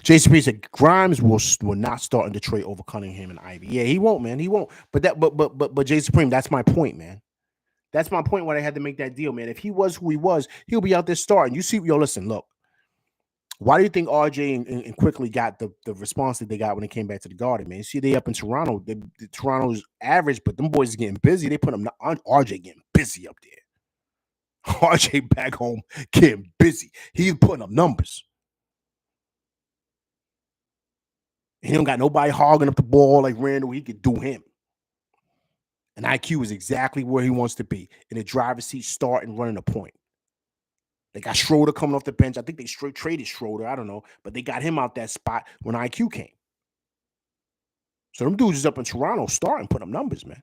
JCP said Grimes will not start in Detroit over Cunningham and Ivy. Yeah, he won't, man. He won't. But Jay Supreme, that's my point, man. That's my point why they had to make that deal, man. If he was who he was, he'll be out there starting. You see, listen, look. Why do you think RJ and Quickly got the response that they got when they came back to the Garden, man? You see, they up in Toronto. Toronto's average, but them boys are getting busy. They put them on RJ getting busy up there. RJ back home getting busy. He's putting up numbers. He don't got nobody hogging up the ball like Randall. He could do him. And IQ is exactly where he wants to be, in the driver's seat, starting, running a point. They got Schroeder coming off the bench. I think they straight traded Schroeder. I don't know. But they got him out that spot when IQ came. So them dudes is up in Toronto starting, putting up numbers, man.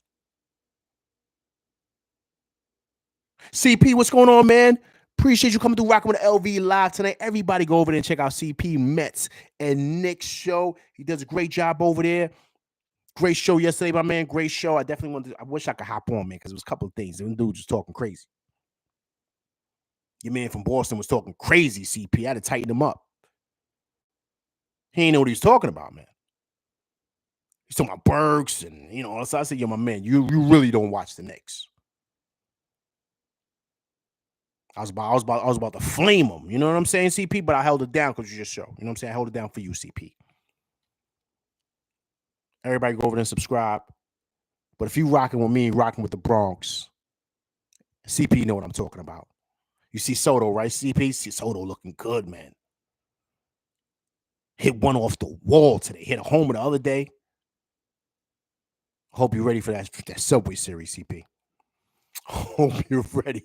CP, what's going on, man? Appreciate you coming through rocking with the LV Live tonight. Everybody go over there and check out CP Mets and Knicks show. He does a great job over there. Great show yesterday, my man. Great show. I definitely wanted to, I wish I could hop on, man, because it was a couple of things. Them dudes was talking crazy. Your man from Boston was talking crazy, CP. I had to tighten him up. He ain't know what he was talking about, man. He's talking about Burks and, so I said, yo, my man, you really don't watch the Knicks. I was about to flame him. You know what I'm saying, CP? But I held it down because you just show. You know what I'm saying? I held it down for you, CP. Everybody go over there and subscribe. But if you rocking with me, rocking with the Bronx, CP know what I'm talking about. You see Soto, right, CP? See Soto looking good, man. Hit one off the wall today. Hit a homer the other day. Hope you're ready for that Subway Series, CP. Hope you're ready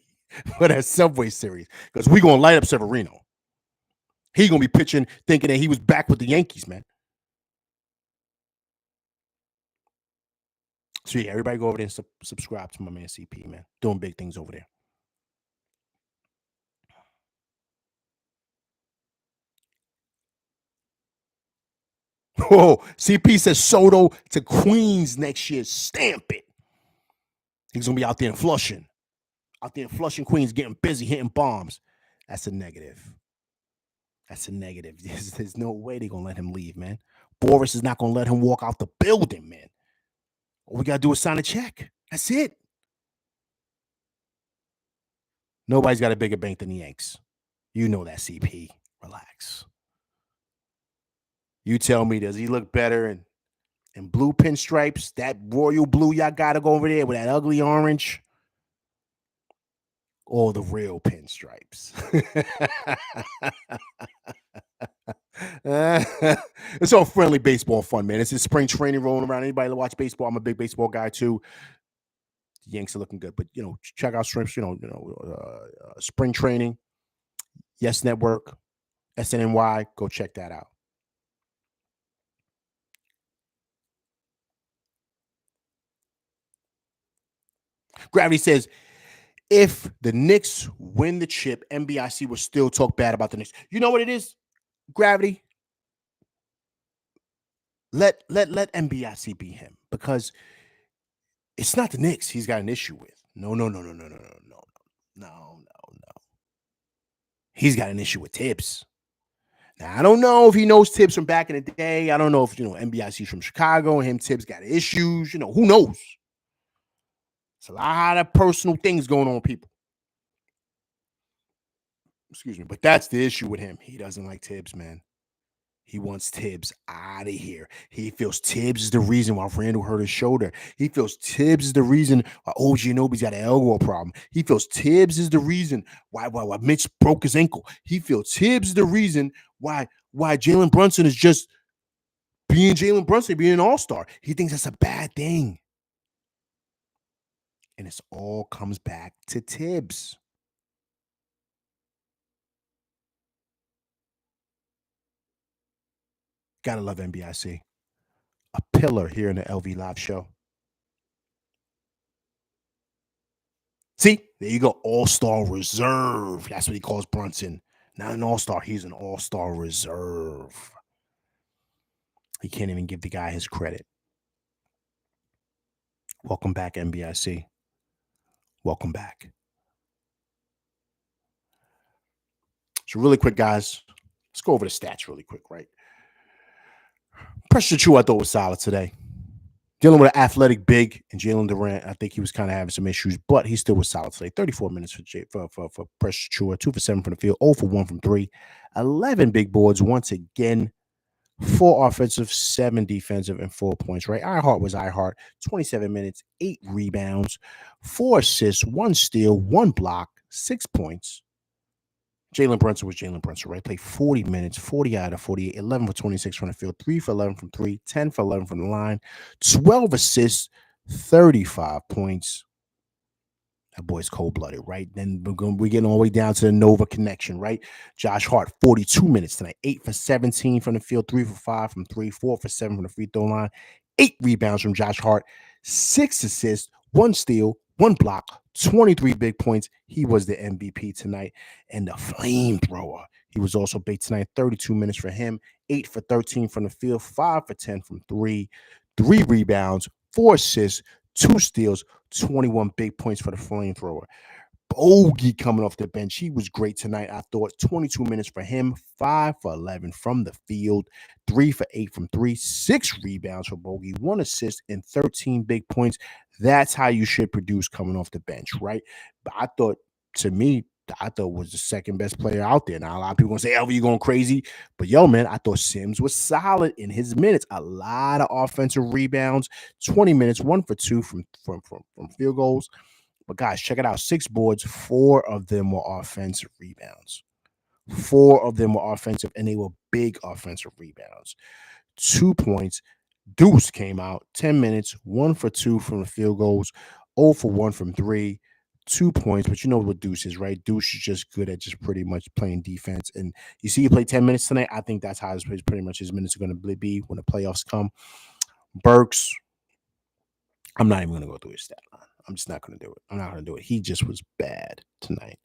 for that Subway Series because we're going to light up Severino. He's going to be pitching thinking that he was back with the Yankees, man. So, yeah, everybody go over there and subscribe to my man CP, man. Doing big things over there. Oh, CP says Soto to Queens next year. Stamp it. He's going to be out there in Flushing. Out there in Flushing, Queens, getting busy, hitting bombs. That's a negative. That's a negative. There's no way they're going to let him leave, man. Boris is not going to let him walk out the building, man. All we got to do is sign a check. That's it. Nobody's got a bigger bank than the Yanks. You know that, CP. Relax. You tell me, does he look better in blue pinstripes? That royal blue y'all got to go over there with that ugly orange? Or the real pinstripes? It's all friendly baseball fun, man. It's just spring training rolling around. Anybody to watch baseball? I'm a big baseball guy too. The Yanks are looking good, but check out Shrimps. Spring training. Yes Network, SNNY. Go check that out. Gravity says, if the Knicks win the chip, NBIC will still talk bad about the Knicks. You know what it is, Gravity? Let NBIC be him because it's not the Knicks he's got an issue with. No. He's got an issue with Tibbs. Now, I don't know if he knows Tibbs from back in the day. I don't know if, NBIC's from Chicago and him, Tibbs got issues. Who knows? It's a lot of personal things going on with people. Excuse me. But that's the issue with him. He doesn't like Tibbs, man. He wants Tibbs out of here. He feels Tibbs is the reason why Randall hurt his shoulder. He feels Tibbs is the reason why OG Anunoby's got an elbow problem. He feels Tibbs is the reason why Mitch broke his ankle. He feels Tibbs is the reason why Jalen Brunson is just being Jalen Brunson, being an all-star. He thinks that's a bad thing. And it all comes back to Tibbs. Gotta love NBIC. A pillar here in the LV Live show. See, there you go. All-star reserve. That's what he calls Brunson. Not an all-star. He's an all-star reserve. He can't even give the guy his credit. Welcome back, NBIC. Welcome back. So really quick, guys, let's go over the stats really quick, right? Pressure Chu, I thought was solid today. Dealing with an athletic big and Jalen Durant, I think he was kind of having some issues, but he still was solid today. 34 minutes for Pressure Chu, 2 for 7 from the field, 0 for 1 from 3, 11 big boards once again, 4 offensive, 7 defensive, and 4 points, right? Iheart was Iheart, 27 minutes, 8 rebounds, 4 assists, 1 steal, 1 block, 6 points. Jalen Brunson was Jalen Brunson, right? Played 40 minutes, 40 out of 48, 11 for 26 from the field, 3 for 11 from 3, 10 for 11 from the line, 12 assists, 35 points. That boy's cold-blooded, right? Then we're getting all the way down to the Nova connection, right? Josh Hart, 42 minutes tonight, 8 for 17 from the field, 3 for 5 from 3, 4 for 7 from the free throw line, 8 rebounds from Josh Hart, 6 assists, 1 steal, 1 block, 23 big points. He was the MVP tonight. And the flamethrower, he was also big tonight. 32 minutes for him, 8 for 13 from the field, 5 for 10 from three, 3 rebounds, 4 assists, 2 steals, 21 big points for the flamethrower. Bogey coming off the bench. He was great tonight. I thought 22 minutes for him, 5 for 11 from the field, 3 for 8 from three, 6 rebounds for Bogey, 1 assist, and 13 big points. That's how you should produce coming off the bench, right? But I thought, to me, I thought was the second best player out there. Now, a lot of people gonna say, Elvin, you going crazy. But yo, man, I thought Sims was solid in his minutes. A lot of offensive rebounds, 20 minutes, 1 for 2 from field goals. But guys, check it out. 6 boards, 4 of them were offensive rebounds. 4 of them were offensive, and they were big offensive rebounds. 2 points. Deuce came out, 10 minutes, 1 for 2 from the field goals, 0 for 1 from 3, 2 points. But you know what Deuce is, right? Deuce is just good at just pretty much playing defense. And you see he played 10 minutes tonight. I think that's how pretty much his minutes are going to be when the playoffs come. Burks, I'm not even going to go through his stat line. I'm just not going to do it. I'm not going to do it. He just was bad tonight.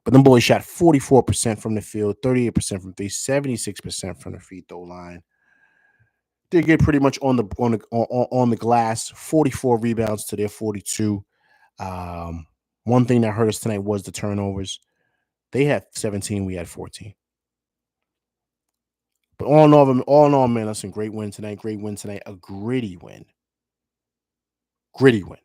But them boys shot 44% from the field, 38% from three, 76% from the free throw line. They get pretty much on the glass. 44 rebounds to their 42. One thing that hurt us tonight was the turnovers. They had 17. We had 14. But all in all, man, listen, great win tonight. Great win tonight. A gritty win. Gritty win.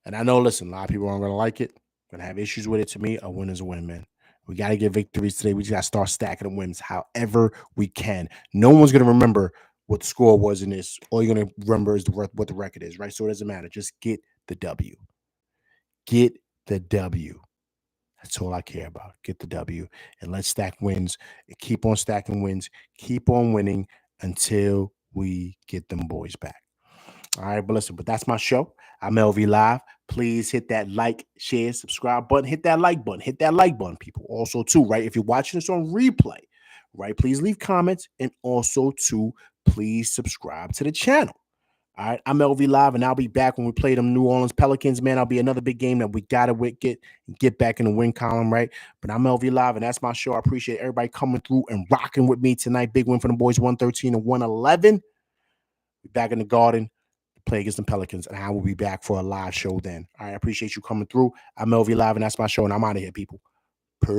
And I know, listen, a lot of people aren't going to like it. Going to have issues with it. To me, a win is a win, man. We got to get victories today. We just got to start stacking the wins however we can. No one's going to remember what the score was in this. All you're going to remember is what the record is, right? So it doesn't matter. Just get the W. Get the W. That's all I care about. Get the W. And let's stack wins. And keep on stacking wins. Keep on winning until we get them boys back. All right, but listen, but that's my show. I'm LV Live. Please hit that like, share, subscribe button. Hit that like button. Hit that like button, people. Also, too, right? If you're watching this on replay, right? Please leave comments. And also, too, please subscribe to the channel. All right, I'm LV Live, and I'll be back when we play them New Orleans Pelicans, man. I'll be another big game that we got to get back in the win column, right? But I'm LV Live, and that's my show. I appreciate everybody coming through and rocking with me tonight. Big win for the boys, 113 and 111. We're back in the Garden. Play against the Pelicans, and I will be back for a live show then. All right, I appreciate you coming through. I'm LV Live, and that's my show, and I'm out of here, people. Peace.